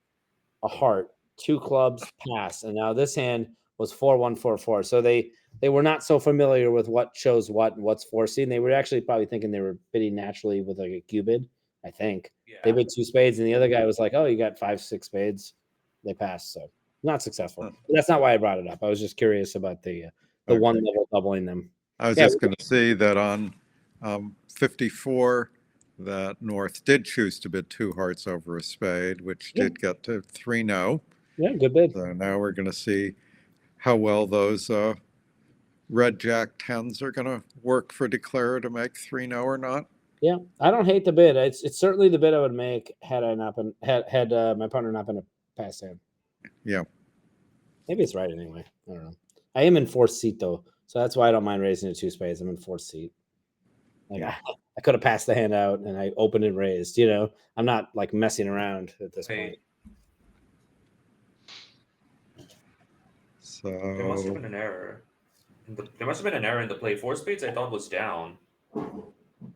a heart, 2 clubs pass. And now this hand was 4-1-4-4. So they were not so familiar with what chose what and what's forcing. They were actually probably thinking they were bidding naturally with like a Q bid. I think they bid 2 spades, and the other guy was like, "Oh, you got 5-6 spades." They passed, so not successful. But that's not why I brought it up. I was just curious about the one level doubling them. I was just going to see that on 54, that North did choose to bid 2 hearts over a spade, which did get to 3-0. Yeah, good bid. So now we're going to see how well those red jack 10s are going to work for declare to make 3-0 or not. Yeah, I don't hate the bid. It's certainly the bid I would make had I not been had my partner not been a pass hand. Yeah. Maybe it's right anyway. I don't know. I am in 4th seat though, so that's why I don't mind raising to 2 spades. I'm in 4th seat. Like I could have passed the hand out and I opened and raised. I'm not like messing around at this point. So There must have been an error. There must have been an error in the play. 4 spades I thought was down.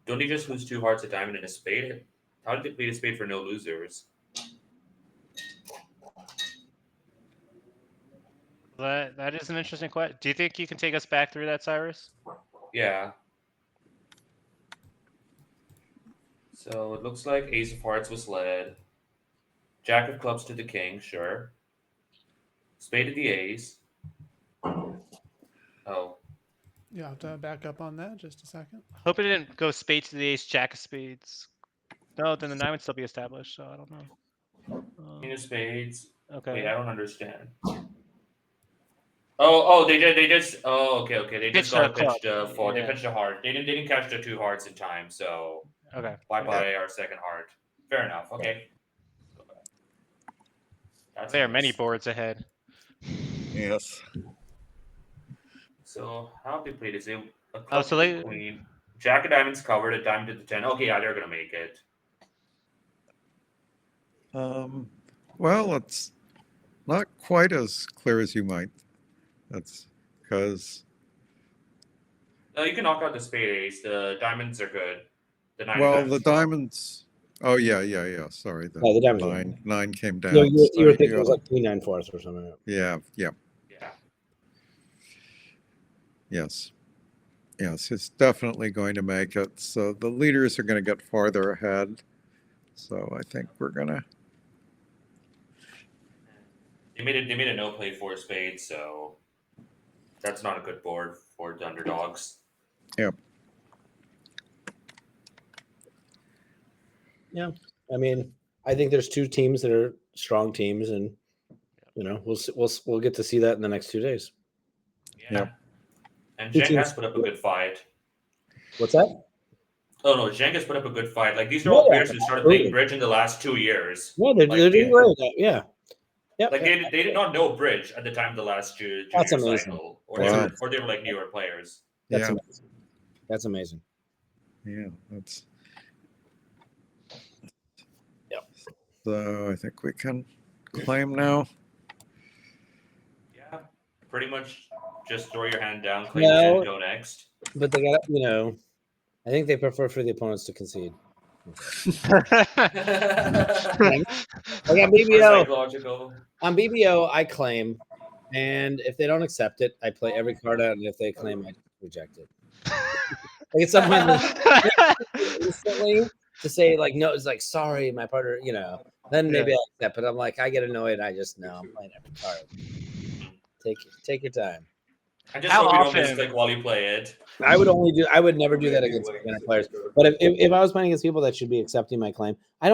Don't they just lose 2 hearts, a diamond, and a spade? How did they play the spade for no losers? That is an interesting question. Do you think you can take us back through that, Cyrus? Yeah. So it looks like ace of hearts was led. Jack of clubs to the king, sure. Spade to the ace. Oh. Yeah, I'll have to back up on that just a second. Hope it didn't go spade to the ace, jack of spades. No, then the 9 would still be established, so I don't know. Queen of spades. Okay. Wait, I don't understand. Oh, they did. Oh, okay. They just Pitched got a to pitch club. the four. They Yeah. pitched a heart. They didn't catch the 2 hearts in time. So Okay. bye our second heart. Fair enough. Okay. That's There are nice. many boards ahead. Yes. So how they play this? A Oh, club so to they. the queen. Jack of diamonds covered. A diamond to the 10. Okay, yeah, they're gonna make it. Well, it's not quite as clear as you might. That's because, You can knock out the spade ace. The diamonds are good. The 9 of well, diamonds the as well. diamonds. Oh, yeah. Sorry. The, No, the diamonds were- nine came down. You were so thinking it was got- like 3-9-4 or something. yeah. Yeah. Yes, it's definitely going to make it. So the leaders are going to get farther ahead. So I think we're going to. They made a no play for spades, so that's not a good board for the underdogs. Yep. Yeah, I mean, I think there's 2 teams that are strong teams, and we'll get to see that in the next 2 days. Yeah. Yep. And Two Zheng teams- has put up a good fight. What's that? Oh no, Zheng has put up a good fight. Like these are all Yeah, players who started absolutely. playing bridge in the last 2 years. Yeah, they're doing great. Yeah. Yep. Like they did not know bridge at the time of the last junior That's amazing. cycle, or Wow. they were like newer players. That's Yeah. amazing. That's amazing. Yeah, that's. Yep. So I think we can claim now. Yeah, pretty much just throw your hand down, claim No. and go next. But they got, I think they prefer for the opponents to concede. I got BBO. Psychological. On BBO, I claim, and if they don't accept it, I play every card out, and if they claim, I reject it. Like it's something instantly to say like no, it's like sorry, my partner, then maybe I'll accept. But I'm like, I get annoyed. I just know I'm playing every card. Take your time. I just How hope you don't often- misclick while you play it. I would never do that against beginner players. But if I was playing against people that should be accepting my claim, I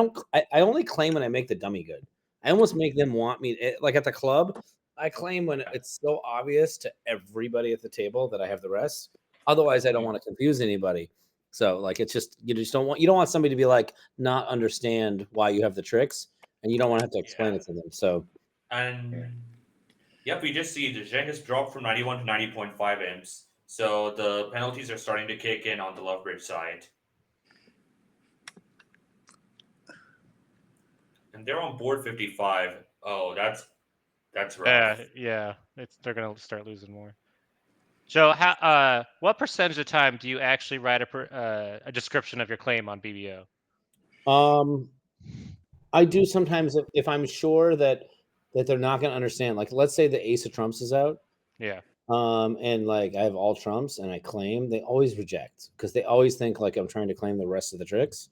only claim when I make the dummy good. I almost make them want me like at the club. I claim when it's so obvious to everybody at the table that I have the rest. Otherwise, I don't want to confuse anybody. So like it's just you don't want somebody to be like not understand why you have the tricks, and you don't want to have to explain it to them. So And yep, we just see the Zheng has dropped from 91 to 90.5 imps. So the penalties are starting to kick in on the Lovebridge side. And they're on board 55. Oh, that's rough. Yeah. They're gonna start losing more. Joe, what percentage of the time do you actually write a description of your claim on BBO? I do sometimes if I'm sure that they're not going to understand. Like, let's say the ace of trumps is out. Yeah. And like I have all trumps and I claim, they always reject because they always think like I'm trying to claim the rest of the tricks.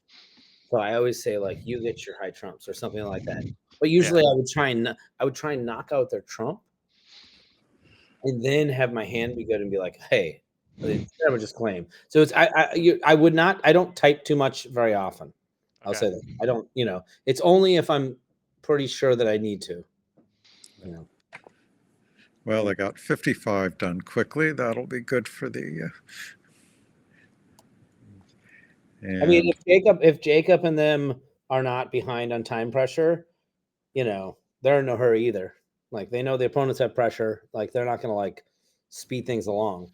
So I always say like you get your high trumps or something like that. But usually I would try and knock out their trump, and then have my hand be good and be like, hey, I would just claim. So it's I don't type too much very often. I'll say that I don't. It's only if I'm pretty sure that I need to. Well, they got 55 done quickly. That'll be good for the. I mean, if Jacob and them are not behind on time pressure, they're in no hurry either. Like they know the opponents have pressure. Like they're not going to like speed things along.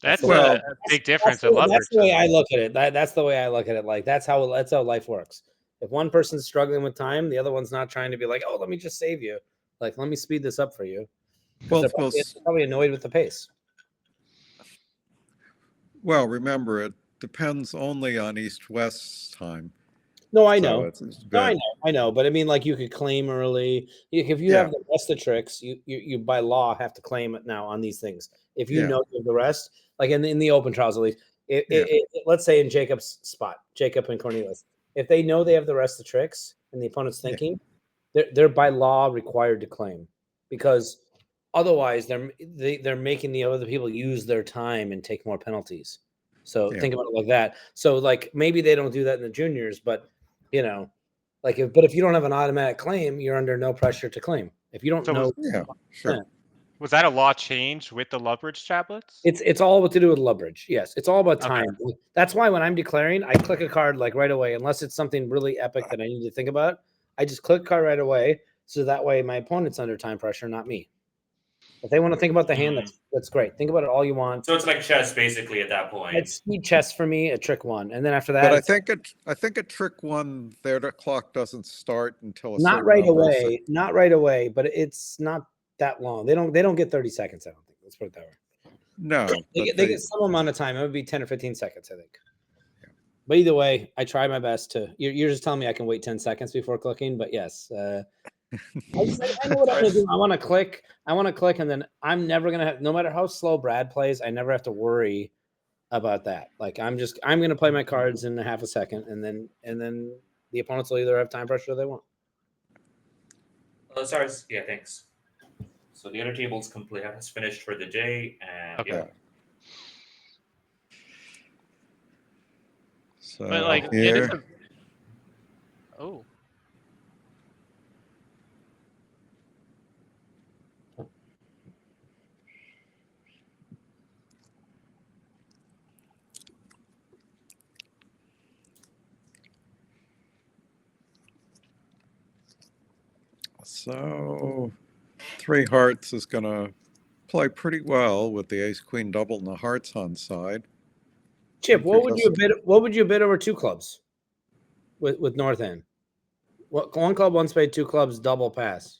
That's Well, a big difference. That's the way I look at it. That's the way I look at it. Like that's how life works. If one person's struggling with time, the other one's not trying to be like, oh, let me just save you. Like, let me speed this up for you. Well, They're probably annoyed with the pace. well, remember, it depends only on East-West time. No, I So know. it's No, I know. But I mean, like, you could claim early. If you have the rest of the tricks, you by law have to claim it now on these things. If you know the rest, like in the open trials at least, let's say in Jacob's spot, Jacob and Cornelius, if they know they have the rest of the tricks and the opponent's thinking, they're by law required to claim because Otherwise, they're making the other people use their time and take more penalties. So Yeah. think about it like that. So like maybe they don't do that in the juniors, but you know, like if you don't have an automatic claim, you're under no pressure to claim. If you don't So know, Yeah, sure. Was that a law change with the Lovebridge tablets? it's all what to do with Lovebridge. Yes, it's all about Okay. time. That's why when I'm declaring, I click a card like right away, unless it's something really epic that I need to think about. I just click card right away, so that way my opponent's under time pressure, not me. If they want to think about the hand, that's great. Think about it all you want. So it's like chess, basically, at that point. It's speed chess for me, a trick one, and then after that, But it's I think a trick one, their clock doesn't start until a not certain right number of away, not right away, but it's not that long. They don't get 30 seconds. I don't think. Let's put it that way. No, They but get some amount of time. It would be 10 or 15 seconds, I think. But either way, I try my best to. You're just telling me I can wait 10 seconds before clicking, but yes. I know what I'm gonna do. I want to click, and then I'm never gonna have. No matter how slow Brad plays, I never have to worry about that. Like I'm gonna play my cards in a half a second, and then the opponents will either have time pressure or they won't. Sorry. Yeah, thanks. So the other table's complete. Has finished for the day, and Okay. yeah. So But like it is here, oh. so three hearts is going to play pretty well with the ace queen double and the hearts on side. Chip, what would you bid? What would you bid over two clubs with North End? What one club, one spade, two clubs, double pass?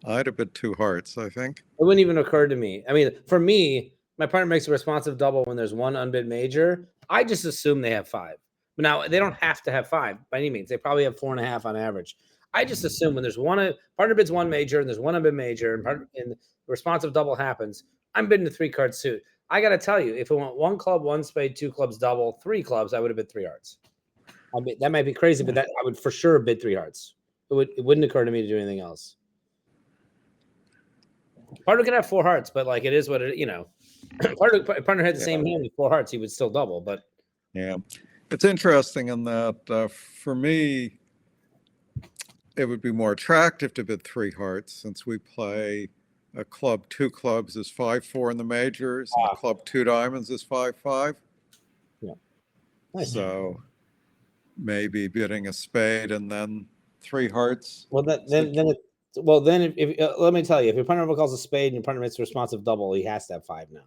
I'd have bid two hearts, I think. It wouldn't even occur to me. I mean, for me, my partner makes a responsive double when there's one unbid major. I just assume they have five. But now they don't have to have five by any means. They probably have 4.5 on average. I just assume when there's one partner bids one major and there's one unbid major and the responsive double happens, I'm bidding a 3-card suit. I got to tell you, if it went one club, one spade, two clubs, double, three clubs, I would have bid 3 hearts. I mean, that might be crazy, but that I would for sure bid 3 hearts. It wouldn't occur to me to do anything else. Partner can have 4 hearts, but like it is what it, partner had the same hand with 4 hearts, he would still double. But yeah, it's interesting in that for me, it would be more attractive to bid 3 hearts since we play a club 2 clubs is 5-4 in the majors, and a club 2 diamonds is 5-5. Yeah, nice. So maybe bidding a spade and then 3 hearts. Well, then if let me tell you, if your partner calls a spade and your partner makes a responsive double, he has to have 5 now,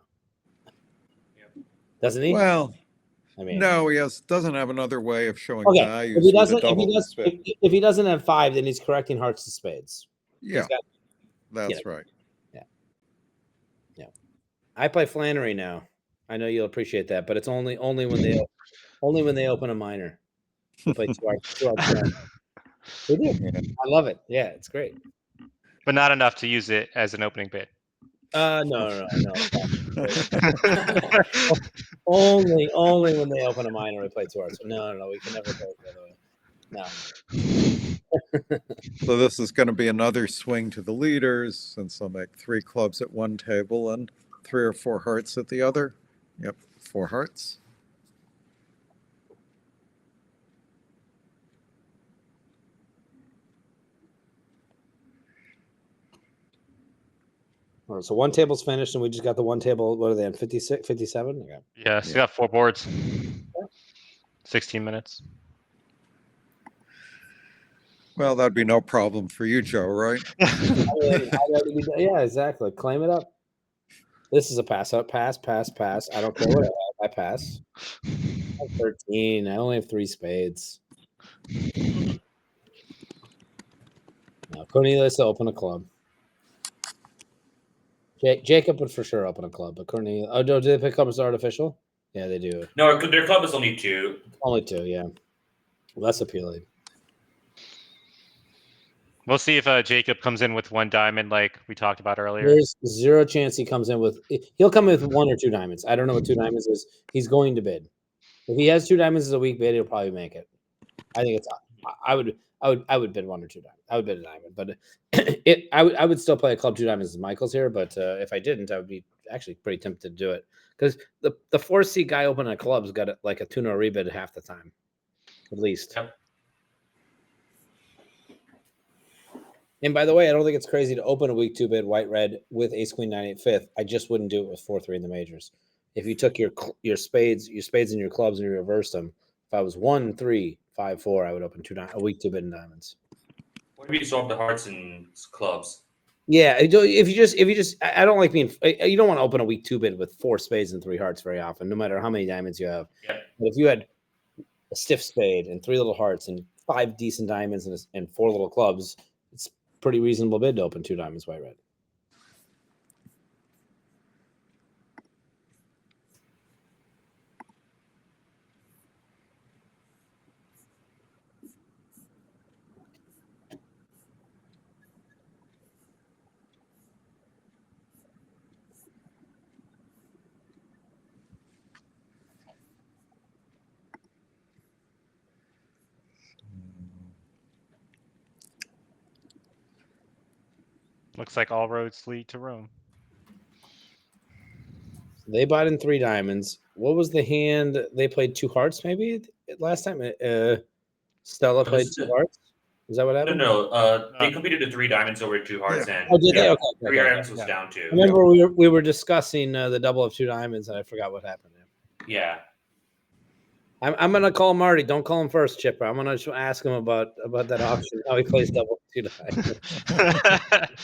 doesn't he? Well, I mean, no, he doesn't have another way of showing okay. values. If he doesn't have 5, then he's correcting hearts to spades. Yeah, that's right. Yeah. I play Flannery now. I know you'll appreciate that, but it's only when they open a minor. They play 2 hearts. They do. I love it. Yeah, it's great. But not enough to use it as an opening bid. No. only when they open a minor, we play 2 hearts. No, we can never go the other way. No. So this is going to be another swing to the leaders, since they'll make 3 clubs at one table and 3 or 4 hearts at the other. Yep, 4 hearts. All right, so one table's finished, and we just got the one table. What are they on? 56, 57? Okay. Yeah, so you got 4 boards. 16 minutes. Well, that'd be no problem for you, Joe, right? Yeah, exactly. Claim it up. This is a pass up, pass. I don't care what I pass. I'm 13. I only have 3 spades. Now, Cornelius will open a club. Jacob would for sure open a club, but Cornelius. Oh, no, do they pick up as artificial? Yeah, they do. No, their club is only 2. Only 2, yeah. Less appealing. We'll see if Jacob comes in with 1 diamond like we talked about earlier. There's 0 chance he comes in with. He'll come in with 1 or 2 diamonds. I don't know what 2 diamonds is. He's going to bid. If he has 2 diamonds as a weak bid, he'll probably make it. I think it's. I would bid 1 or 2 diamonds. I would bid a diamond, but I would still play a club 2 diamonds as Michael's here. But if I didn't, I would be actually pretty tempted to do it because the 4C guy opening a club's got like a 2-0 rebid half the time, at least. Yep. And by the way, I don't think it's crazy to open a week 2 bid white red with ace queen 9 8 5th. I just wouldn't do it with 4-3 in the majors. If you took your spades and your clubs and you reversed them, if I was 1-3 5-4, I would open a week 2 bid in diamonds. What if you swap the hearts and clubs? Yeah, if you just, I don't like being. You don't want to open a week 2 bid with 4 spades and 3 hearts very often, no matter how many diamonds you have. Yep. But if you had a stiff spade and 3 little hearts and 5 decent diamonds and 4 little clubs, it's pretty reasonable bid to open 2 diamonds white red. Looks like all roads lead to Rome. They bought in 3 diamonds. What was the hand they played? 2 hearts, maybe last time. Stella played 2 hearts. Is that what happened? No. They competed to 3 diamonds over 2 hearts, and Oh, did they? Okay. 3 diamonds was down to. I remember we were discussing the double of 2 diamonds, and I forgot what happened. Yeah. I'm gonna call Marty. Don't call him first, Chipper. I'm gonna ask him about that option. How he plays double 2 diamonds.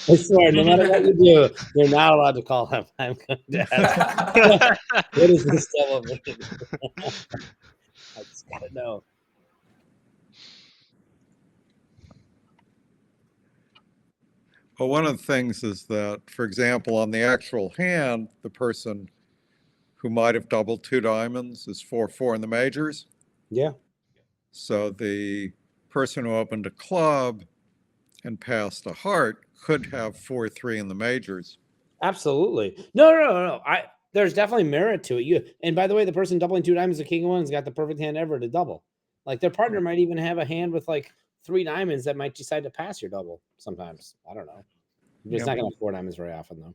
I swear, no matter what you do, you're not allowed to call him. I'm going to ask. What does this double mean? I just gotta know. Well, one of the things is that, for example, on the actual hand, the person who might have doubled 2 diamonds is 4-4 in the majors. Yeah. So the person who opened a club and passed a heart could have 4-3 in the majors. Absolutely. No. There's definitely merit to it. And by the way, the person doubling 2 diamonds, the king of 1's got the perfect hand ever to double. Like their partner might even have a hand with like 3 diamonds that might decide to pass your double sometimes. I don't know. You're just not going to have 4 diamonds very often, though.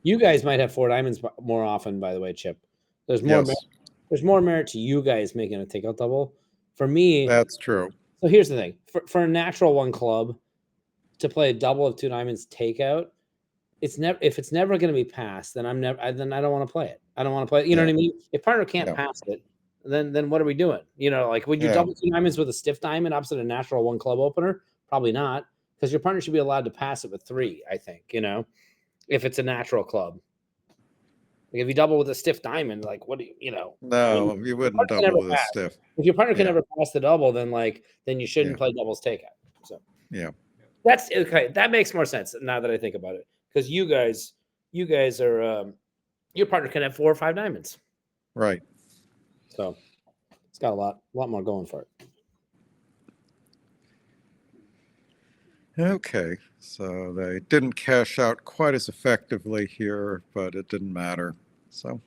You guys might have 4 diamonds more often, by the way, Chip. There's more. Yes. There's more merit to you guys making a takeout double. For me, That's true. So here's the thing: for a natural 1 club to play a double of 2 diamonds takeout, it's never if it's never going to be passed. Then I don't want to play it. I don't want to play it. You know what I mean? If partner can't pass it, then what are we doing? Like would you double 2 diamonds with a stiff diamond opposite a natural 1 club opener? Probably not, because your partner should be allowed to pass it with 3. I think if it's a natural club. Like if you double with a stiff diamond, like what do you No, you wouldn't double with a stiff. If your partner can never pass the double, then you shouldn't play doubles takeout. So that's okay. That makes more sense now that I think about it. Because you guys are your partner can have 4 or 5 diamonds. Right. So it's got a lot more going for it. Okay, so they didn't cash out quite as effectively here, but it didn't matter. So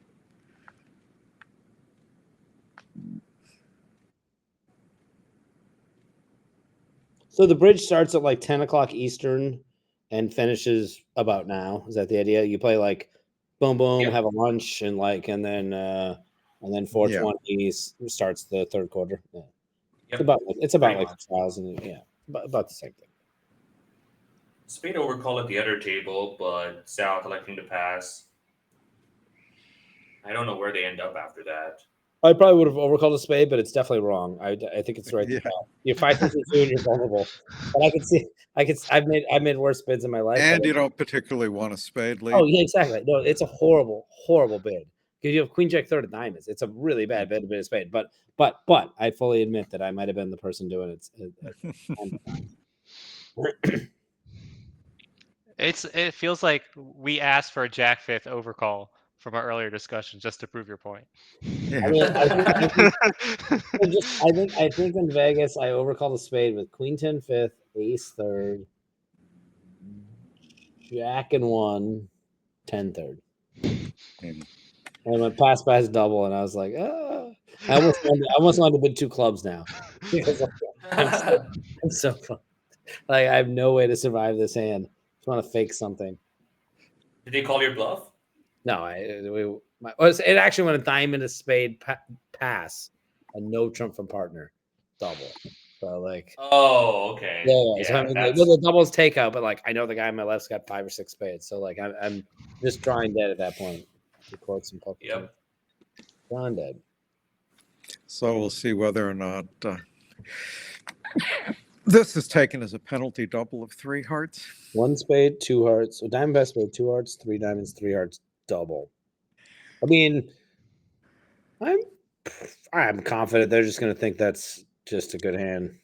the bridge starts at like 10 o'clock Eastern and finishes about now. Is that the idea? You play like boom, boom, have a lunch and then 4:20 starts the 3rd quarter. Yeah. Yep. It's about like trials and about the same thing. Spade overcall at the other table, but Sal collecting the pass. I don't know where they end up after that. I probably would have overcalled a spade, but it's definitely wrong. I think it's the right. You're 5-2 and you're vulnerable. But I've made worse bids in my life. And you don't particularly want a spade lead. Oh yeah, exactly. No, it's a horrible bid because you have queen jack 3rd of diamonds. It's a really bad bid to bid a spade. But I fully admit that I might have been the person doing it. It feels like we asked for a jack 5th overcall from our earlier discussion just to prove your point. Yeah. I think in Vegas I overcalled a spade with queen 10 5th, ace 3rd, jack and 1, 10 3rd. And I went pass double, and I was like, I almost wanted to bid 2 clubs now. Because I'm so fun. Like I have no way to survive this hand. Just want to fake something. Did they call your bluff? No, it actually went a diamond, a spade, pass, a no trump from partner, double. So like, Oh, okay. yeah. So I mean, like, that's well, the doubles take out, but like I know the guy on my left's got 5 or 6 spades, so like I'm just drawing dead at that point. Record some poker. yep. Drawing dead. So we'll see whether or not this is taken as a penalty double of 3 hearts. 1 spade, 2 hearts. So diamond pass spade, 2 hearts, 3 diamonds, 3 hearts, double. I mean, I'm confident they're just going to think that's just a good hand.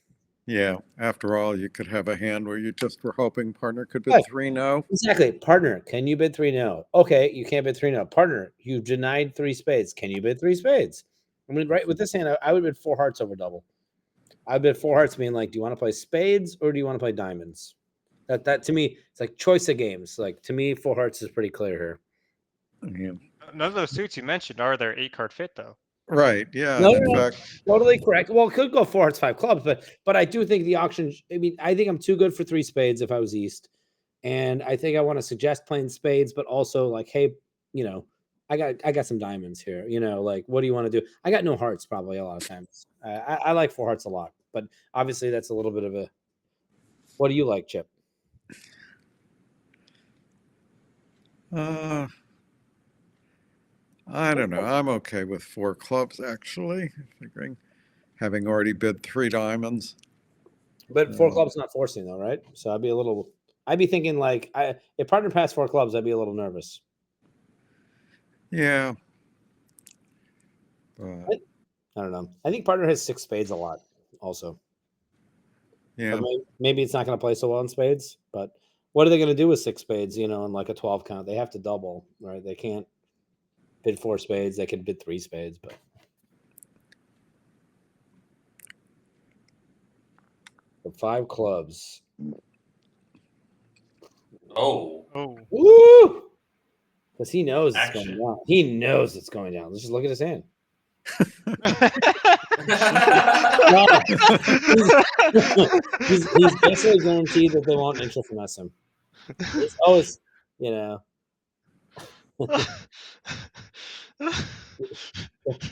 Yeah, after all, you could have a hand where you just were hoping partner could bid Right. 3 no. Exactly. Partner, can you bid 3 no? Okay, you can't bid 3 no. Partner, you've denied 3 spades. Can you bid 3 spades? I mean, right with this hand, I would bid 4 hearts over double. I would bid 4 hearts, being like, do you want to play spades or do you want to play diamonds? That to me, it's like choice of games. Like to me, 4 hearts is pretty clear here. Yeah. None of those suits you mentioned are their 8-card fit, though. Right. Yeah. No, and in no, fact, totally correct. Well, it could go 4 hearts, 5 clubs, but I do think the auction. I mean, I think I'm too good for 3 spades if I was East, and I think I want to suggest playing spades, but also like, hey, you know, I got some diamonds here. You know, like, what do you want to do? I got no hearts probably a lot of times. I like 4 hearts a lot, but obviously that's a little bit of a. What do you like, Chip? I don't know. I'm okay with 4 clubs, actually, figuring having already bid 3 diamonds. But 4 clubs not forcing though, right? So I'd be thinking like, if partner passed 4 clubs, I'd be a little nervous. Yeah. But I don't know. I think partner has 6 spades a lot also. yeah. Or maybe it's not going to play so well in spades, but what are they going to do with 6 spades, you know, in like a 12 count? They have to double, right? They can't bid 4 spades. They could bid 3 spades, but the 5 clubs. Oh. Oh. Woo! Because he knows it's Action. going down. He knows it's going down. Let's just look at his hand. He's basically guaranteed that they won't enter finesse him. It's always, you know.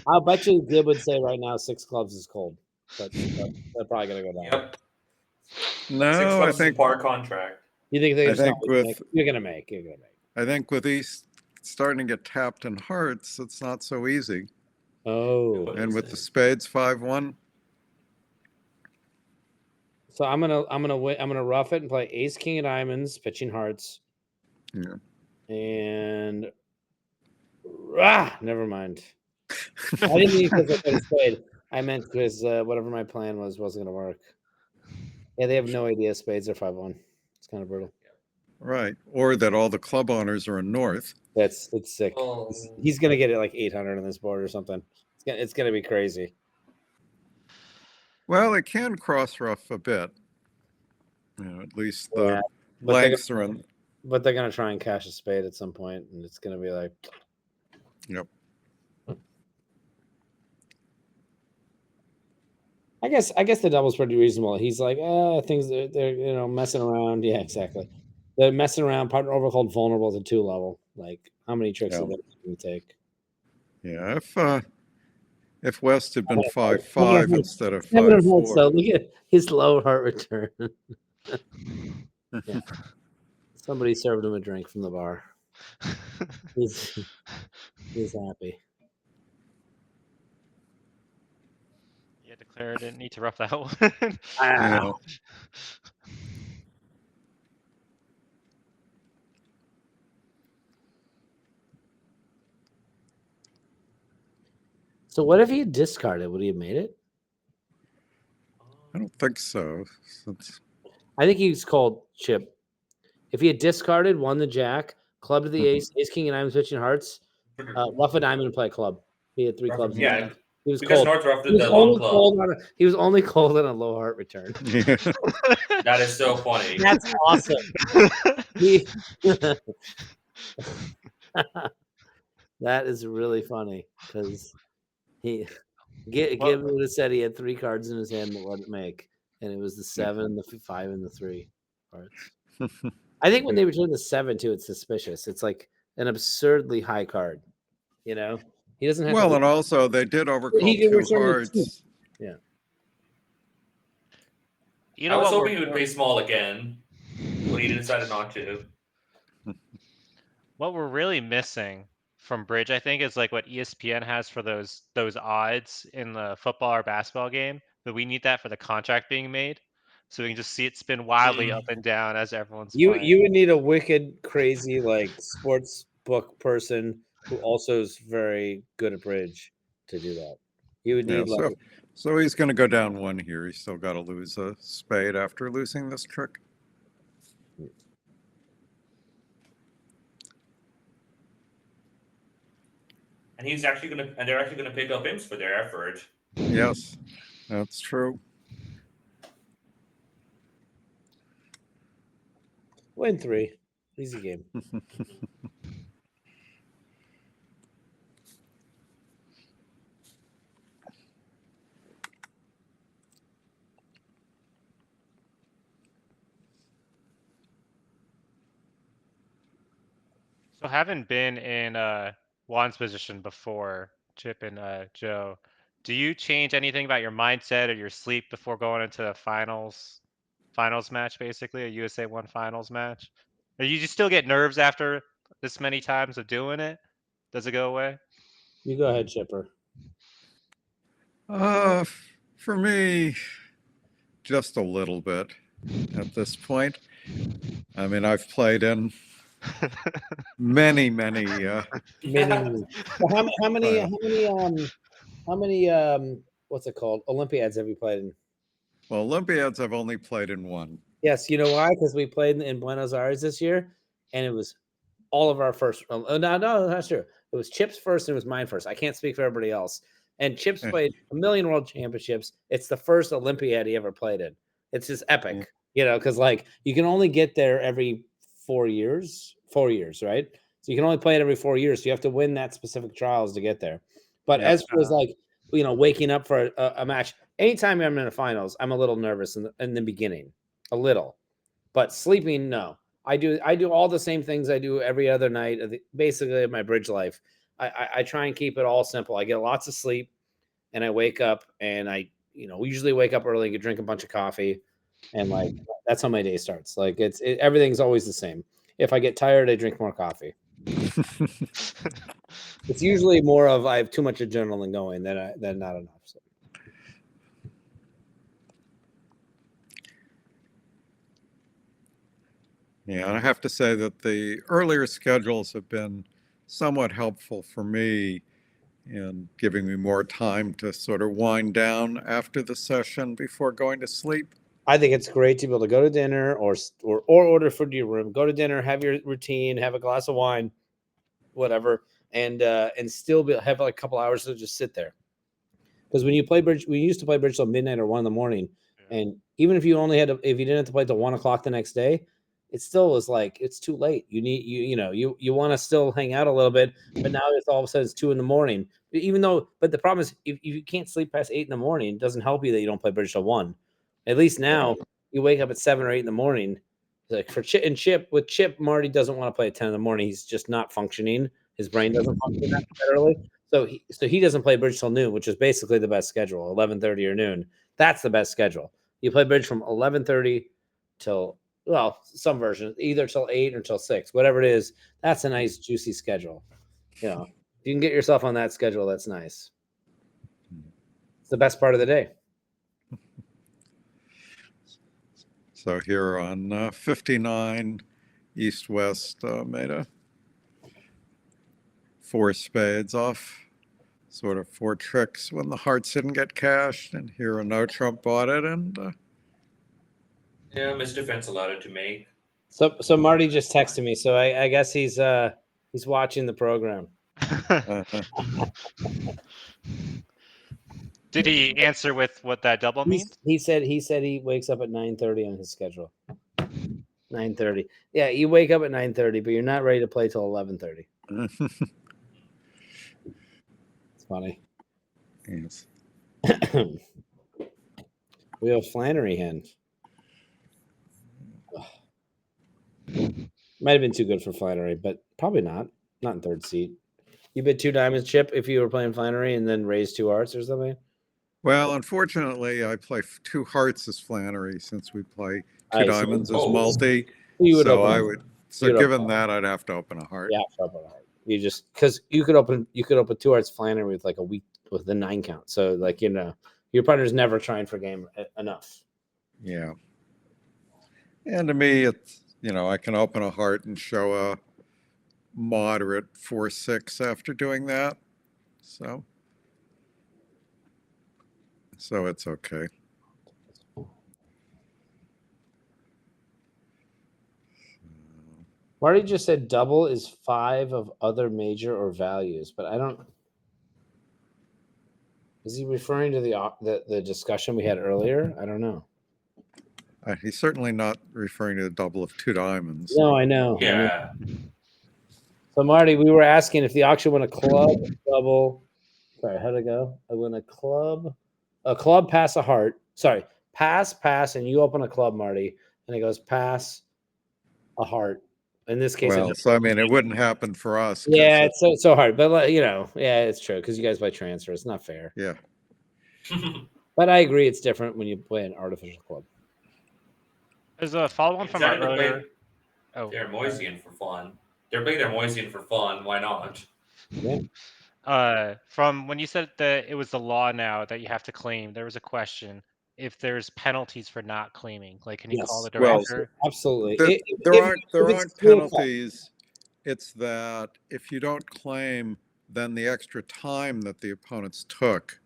I'll bet you Gib would say right now 6 clubs is cold, but they're probably gonna go down. Yep. No, 6 I clubs is a think par contract. You think they're I think you're gonna make. I think with East starting to get tapped in hearts, it's not so easy. Oh, And with the spades 5-1. so I'm gonna rough it and play ace king of diamonds, pitching hearts. Yeah. And never mind. I didn't mean because I played a spade. I meant because whatever my plan wasn't gonna work. Yeah, they have no idea spades are 5-1. It's kind of brutal. Right. Or that all the club owners are in North. It's sick. Oh. He's gonna get it like 800 on this board or something. It's gonna be crazy. Well, it can cross rough a bit. You know, at least the Yeah, but they're lengths are in. But they're gonna try and cash a spade at some point, and it's gonna be like, Yep. I guess the double's pretty reasonable. He's like, things they're you know messing around. Yeah, exactly. They're messing around. Partner overcalled vulnerable to 2 level. Like, how many tricks Yeah. are they going to take? Yeah. If West had been 5-5 instead of 7 5-4. hearts, though. Look at his low heart return. Yeah. Somebody served him a drink from the bar. He's happy. Yeah, declare I didn't need to rough that one. Yeah. So what if he had discarded? Would he have made it? I don't think so. Since, I think he's called Chip. If he had discarded, won the jack, club to the ace, ace king and diamonds, pitching hearts, rough a diamond and play club. He had 3 clubs. Yeah. He was Because cold. North roughed He was, the only one club. cold on he was only cold on a low heart return. yeah. That is so funny. That's awesome. That is really funny because Gib would have said he had 3 cards in his hand that let it make, and it was the 7, the 5, and the 3 cards. I think when they return the 7 too, it's suspicious. It's like an absurdly high card. You know, he doesn't have. Well, to and also they did overcall He can 2 return the 2. hearts. Yeah. You I know was what? hoping he would play small again, but he decided not to. What we're really missing from Bridge, I think, is like what ESPN has for those odds in the football or basketball game. But we need that for the contract being made, so we can just see it spin wildly up and down as everyone's playing. You would need a wicked, crazy like sports book person who also is very good at bridge to do that. You would Yeah, need like so he's going to go down 1 here. He's still got to lose a spade after losing this trick. And they're actually gonna pick up imps for their effort. Yes, that's true. win 3. Easy game. So having been in Juan's position before, Chip and Joe, do you change anything about your mindset or your sleep before going into the finals match, basically a USA1 finals match? Or you just still get nerves after this many times of doing it? Does it go away? You go ahead, Chipper. For me, just a little bit at this point. I mean, I've played in many Many. How many what's it called? Olympiads have you played in? Well, Olympiads I've only played in 1. Yes, you know why? Because we played in Buenos Aires this year, and it was all of our first. No, that's true. It was Chip's first, and it was mine first. I can't speak for everybody else. And Chip's played a million world championships. It's the first Olympiad he ever played in. It's just epic, you know, because like you can only get there every 4 years, right? So you can only play it every 4 years. So you have to win that specific trials to get there. But as far as like, you know, waking up for a match, anytime I'm in the finals, I'm a little nervous in the beginning, a little, but sleeping, no. I do all the same things I do every other night, basically of my bridge life. I try and keep it all simple. I get lots of sleep, and I wake up, and we usually wake up early and drink a bunch of coffee, and like that's how my day starts. Like everything's always the same. If I get tired, I drink more coffee. It's usually more of I have too much adrenaline going than not enough. So. Yeah, I have to say that the earlier schedules have been somewhat helpful for me in giving me more time to sort of wind down after the session before going to sleep. I think it's great to be able to go to dinner or order food to your room, go to dinner, have your routine, have a glass of wine, whatever, and still have like a couple hours to just sit there. Because when you play bridge, we used to play bridge till midnight or 1 a.m, and even if you if you didn't have to play till 1 o'clock the next day, it still was like it's too late. You want to still hang out a little bit, but now it's all of a sudden it's 2 a.m. But the problem is if you can't sleep past 8 a.m, it doesn't help you that you don't play bridge till 1. At least now you wake up at 7 or 8 a.m. Like for Chip, Marty doesn't want to play at 10 a.m. He's just not functioning. His brain doesn't function that early. So he doesn't play bridge till noon, which is basically the best schedule, 11:30 or noon. That's the best schedule. You play bridge from 11:30 till, well, some version, either till 8 or till 6, whatever it is. That's a nice, juicy schedule. You know, if you can get yourself on that schedule, that's nice. It's the best part of the day. So here on 59 East-West made a 4 spades off, sort of 4 tricks when the hearts didn't get cashed, and here a no trump bought it, and Yeah, misdefense allowed it to make. So Marty just texted me, so I guess he's watching the program. Did he answer with what that double means? He said he wakes up at 9:30 on his schedule. 9:30. Yeah, you wake up at 9:30, but you're not ready to play till 11:30. It's funny. Yes. We have Flannery hand. Might have been too good for Flannery, but probably not. Not in third seat. You bid 2 diamonds, Chip, if you were playing Flannery and then raise 2 hearts or something? Well, unfortunately, I play 2 hearts as Flannery since we play 2 I see. diamonds as Oh. multi. You would So open I a- would. So you would given open that, I'd have to open a heart. Yeah, open a heart. You just because you could open 2 hearts Flannery with like a week with the 9 count. So like your partner's never trying for game enough. Yeah. And to me, it's I can open a heart and show a moderate 4-6 after doing that. So it's okay. Marty just said double is 5 of other major or values, but I don't. Is he referring to the discussion we had earlier? I don't know. He's certainly not referring to the double of 2 diamonds. No, I know. Yeah. So Marty, we were asking if the auction won a club double. Sorry, how'd it go? I win a club pass a heart. Sorry, pass, and you open a club, Marty, and it goes pass a heart. In this case, Well, so I mean, it wouldn't happen for us. 'Cause yeah, it's so hard, but yeah, it's true because you guys play transfer. It's not fair. Yeah. But I agree, it's different when you play an artificial club. There's a follow-on from our Instead of earlier. playing their Moisian for fun. They're playing their Moisian for fun. Why not? From when you said that it was the law now that you have to claim, there was a question if there's penalties for not claiming. Like, can you call the Well, director? Absolutely. There aren't it's penalties. It's that if you don't claim, then the extra time that the opponents took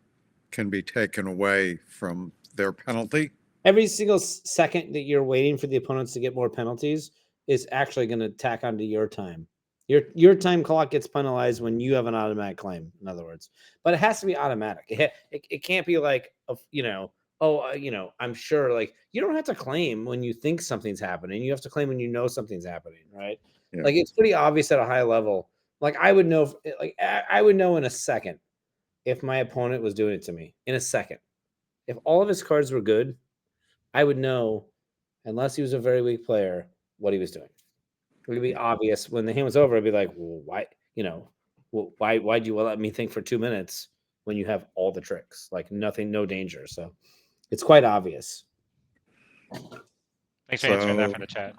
can be taken away from their penalty. Every single second that you're waiting for the opponents to get more penalties is actually going to tack onto your time. Your time clock gets penalized when you have an automatic claim, in other words. But it has to be automatic. It can't be like, I'm sure, like, you don't have to claim when you think something's happening. You have to claim when you know something's happening, right? Yeah. Like, it's pretty obvious at a high level. Like, I would know, I would know in a second if my opponent was doing it to me. In a second. If all of his cards were good, I would know, unless he was a very weak player, what he was doing. It would be obvious when the hand was over. I'd be like, well, why? Why'd you let me think for 2 minutes when you have all the tricks? Like nothing, no danger. So it's quite obvious. Thanks for answering that for the chat.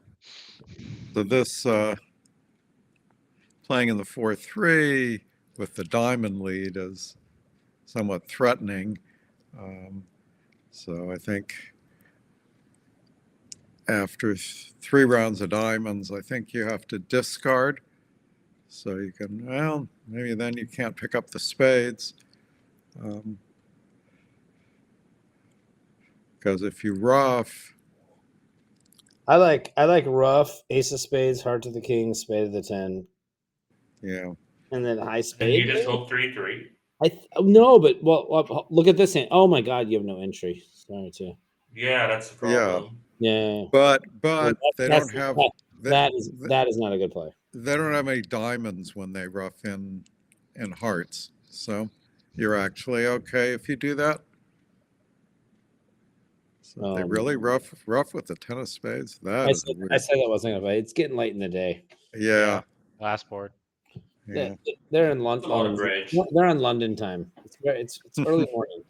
So this playing in the 4-3 with the diamond lead is somewhat threatening. So I think after 3 rounds of diamonds, I think you have to discard. So you can, well, maybe then you can't pick up the spades. Because if you rough, I like rough, ace of spades, heart to the king, spade of the 10. yeah. And then high And spade. you just hope 3-3. No, but well, look at this hand. Oh my God, you have no entry. Sorry too. Yeah, that's the problem. Yeah. But they don't have that is not a good play. They don't have any diamonds when they rough in hearts. So you're actually okay if you do that. So they really rough with the 10 of spades. I said that wasn't gonna play. It's getting late in the day. Yeah. Last board. Yeah. They're in London. A lot of bridge. They're on London time. It's early morning.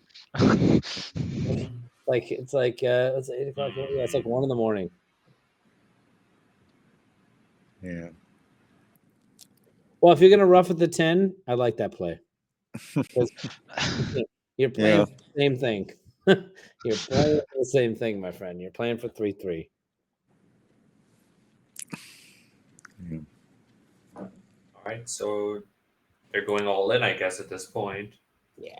It's 8 o'clock. Yeah, it's like 1 a.m. Yeah. Well, if you're gonna rough with the 10, I like that play. You're playing for the same thing. You're playing for the same thing, my friend. You're playing for 3-3. Yeah. All right, so they're going all in, I guess, at this point. Yeah.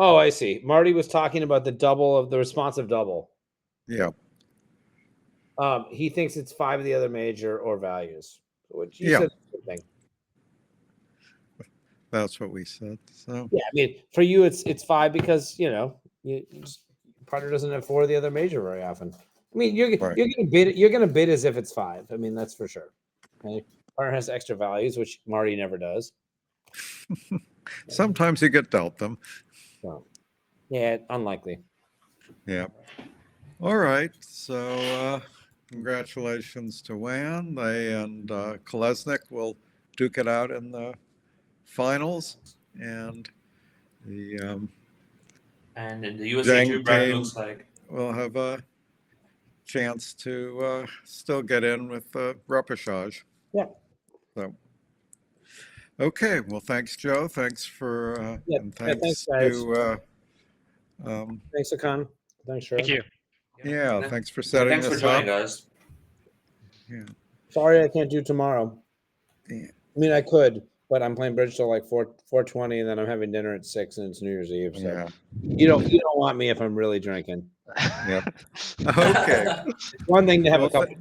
Oh, I see. Marty was talking about the responsive double. Yeah. He thinks it's 5 of the other major or values. Which you Yeah. said the same thing. That's what we said. So Yeah, I mean, for you, it's 5 because partner doesn't have 4 of the other major very often. I mean, you're gonna bid as if it's 5. I mean, that's for sure. Okay? Partner has extra values, which Marty never does. Sometimes you get dealt them. So, yeah, unlikely. Yeah. All right. So congratulations to Wan. They and Kolesnik will duke it out in the finals. And the And in the USA 2 Zhang bracket, team looks like. will have a chance to still get in with the repechage. Yeah. So, okay. Well, thanks, Joe. Thanks for Yeah. and Yeah, thanks, thanks guys. to Thanks, Hakan. Thanks, Sriram. Thank you. yeah. Yeah. Thanks for setting Thanks for this joining up. us. Yeah. Sorry I can't do tomorrow. Yeah. I mean, I could, but I'm playing bridge till like 4:20, and then I'm having dinner at 6, and it's New Year's Eve. So Yeah. you don't want me if I'm really drinking. Yep. Okay. It's one thing to have Well, a couple.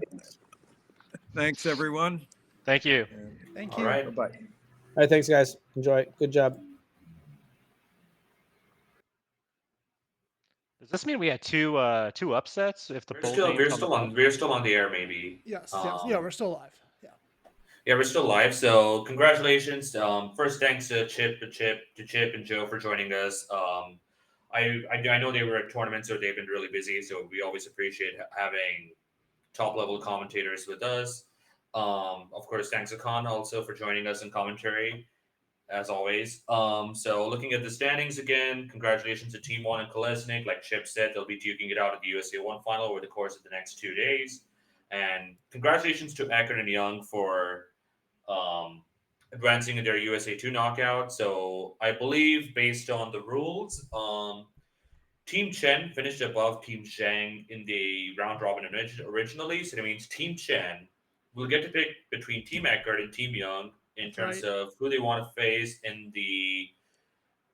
Thanks, everyone. Thank you. Thank All you. right. Bye-bye. All right, thanks, guys. Enjoy. Good job. Does this mean we had two upsets if the We're bold still names we're on the still board? on we're still on the air, maybe. Yes. Yeah, we're still live. Yeah. Yeah, we're still live. So congratulations. First, thanks to Chip and Joe for joining us. I know they were at tournaments, so they've been really busy. So we always appreciate having top level commentators with us. Of course, thanks to Khan also for joining us in commentary, as always. So looking at the standings again, congratulations to Team One and Kolesnik. Like Chip said, they'll be duking it out at the USA1 final over the course of the next 2 days. And congratulations to Eckert and Young for advancing in their USA2 knockout. So I believe based on the rules, Team Chen finished above Team Zhang in the round robin originally. So that means Team Chen will get to pick between Team Eckert and Team Young in terms of who they want to face in the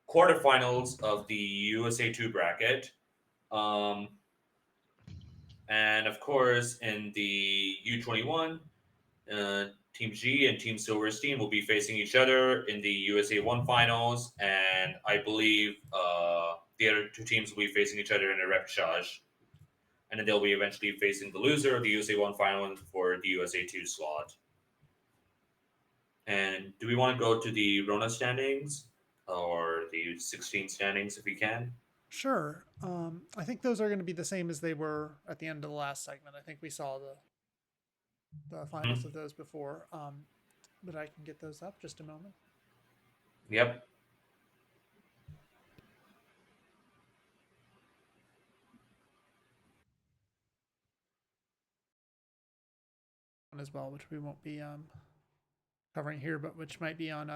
quarterfinals of the USA2 bracket. And of course, in the U21, Team G and Team Silverstein will be facing each other in the USA1 finals, and I believe the other two teams will be facing each other in a repechage, and then they'll be eventually facing the loser of the USA1 final for the USA2 slot. And do we want to go to the Rona standings or the 16 standings if we can? Sure. I think those are going to be the same as they were at the end of the last segment. I think we saw the finals of those before. But I can get those up just a moment. Yep. As well, which we won't be covering here, but which might be on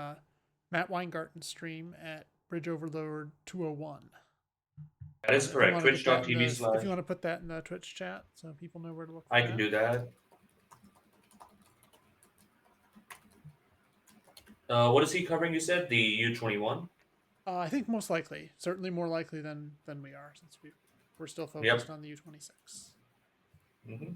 Matt Weingarten's stream at Bridge Overlord 201. That is correct. Twitch.tv/ If you want to put that in the Twitch chat so people know where to look for I can do that. What is he covering, you said? The U21? I think most likely. Certainly more likely than we are, since we're still focused on the U26. Mm-hmm.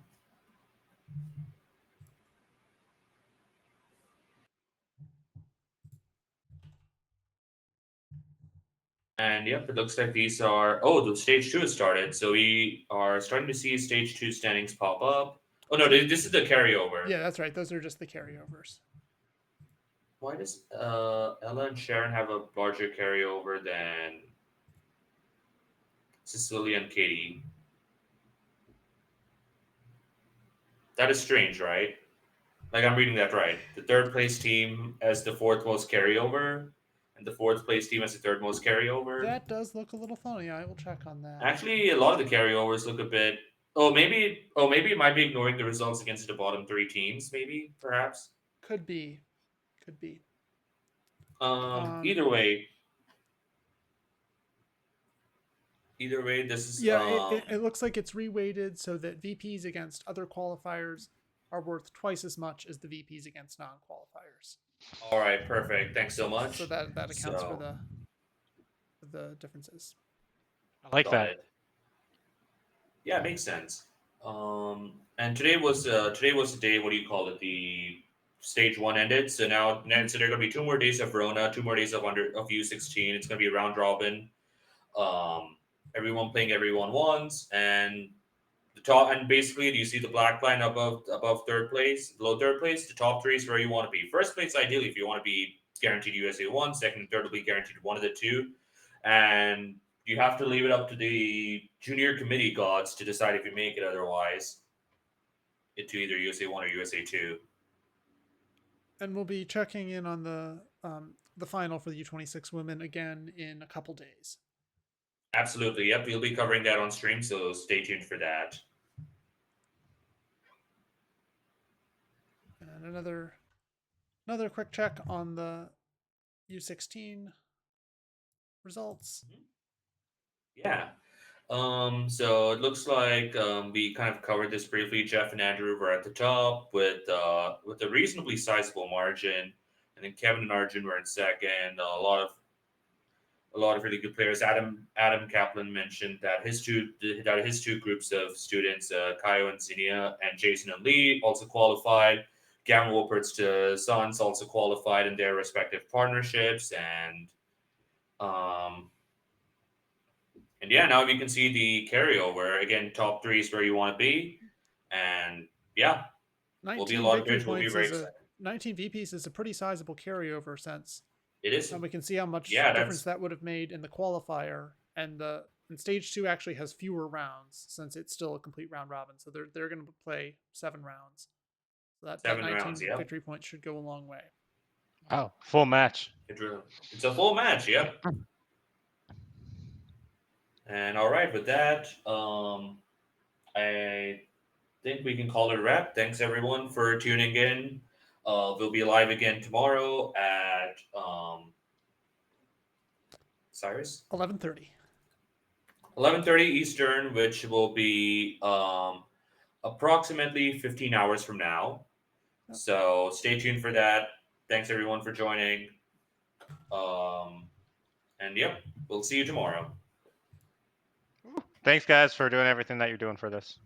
And yep, it looks like these are. Oh, the stage 2 has started. So we are starting to see stage 2 standings pop up. Oh, no, this is the carryover. Yeah, that's right. Those are just the carryovers. Why does Ella and Sharon have a larger carryover than Cecilia and Katie? That is strange, right? Like, I'm reading that right. The third place team has the fourth most carryover, and the fourth place team has the third most carryover. That does look a little funny. I will check on that. Actually, a lot of the carryovers look a bit. Maybe it might be ignoring the results against the bottom 3 teams. Maybe, perhaps. Could be. Either way, this is it looks like it's reweighted so that VPs against other qualifiers are worth twice as much as the VPs against non-qualifiers. All right, perfect. Thanks so much. So that accounts for the differences. I like that. Yeah, it makes sense. And today was the day. What do you call it? The stage 1 ended. So now there are going to be 2 more days of Rona, 2 more days of U16. It's going to be a round robin. Everyone playing everyone once, and The top, and basically, do you see the black line above third place, below third place? The top three is where you want to be. First place, ideally, if you want to be guaranteed USA1, second and third will be guaranteed one of the two, and you have to leave it up to the junior committee gods to decide if you make it otherwise into either USA1 or USA2. And we'll be checking in on the final for the U26 women again in a couple days. Absolutely, yep. We'll be covering that on stream, so stay tuned for that. And another quick check on the U16 results. Yeah. So it looks like we kind of covered this briefly. Jeff and Andrew were at the top with a reasonably sizable margin, and then Kevin and Arjun were in second. A lot of really good players. Adam Kaplan mentioned that his two groups of students, Kaio and Zinnia, and Jason and Lee, also qualified. Gavin Wolpert's sons also qualified in their respective partnerships, and yeah, now we can see the carryover again. Top three is where you want to be, and yeah, will be a lot of bids. Will be very exciting. 19 VPs is a pretty sizable carryover since It is. and we can see how much Yeah, difference that would have made in the qualifier. And stage 2 actually has fewer rounds since it's still a complete round robin. So they're going to play 7 rounds. So that 19 rounds, yeah. victory points should go a long way. Wow, full match. It's a full match, yep. And all right, with that, I think we can call it a wrap. Thanks everyone for tuning in. We'll be live again tomorrow at Cyrus 11:30. 11:30 Eastern, which will be approximately 15 hours from now. Yep. So stay tuned for that. Thanks everyone for joining. And yep, we'll see you tomorrow. Thanks, guys, for doing everything that you're doing for this.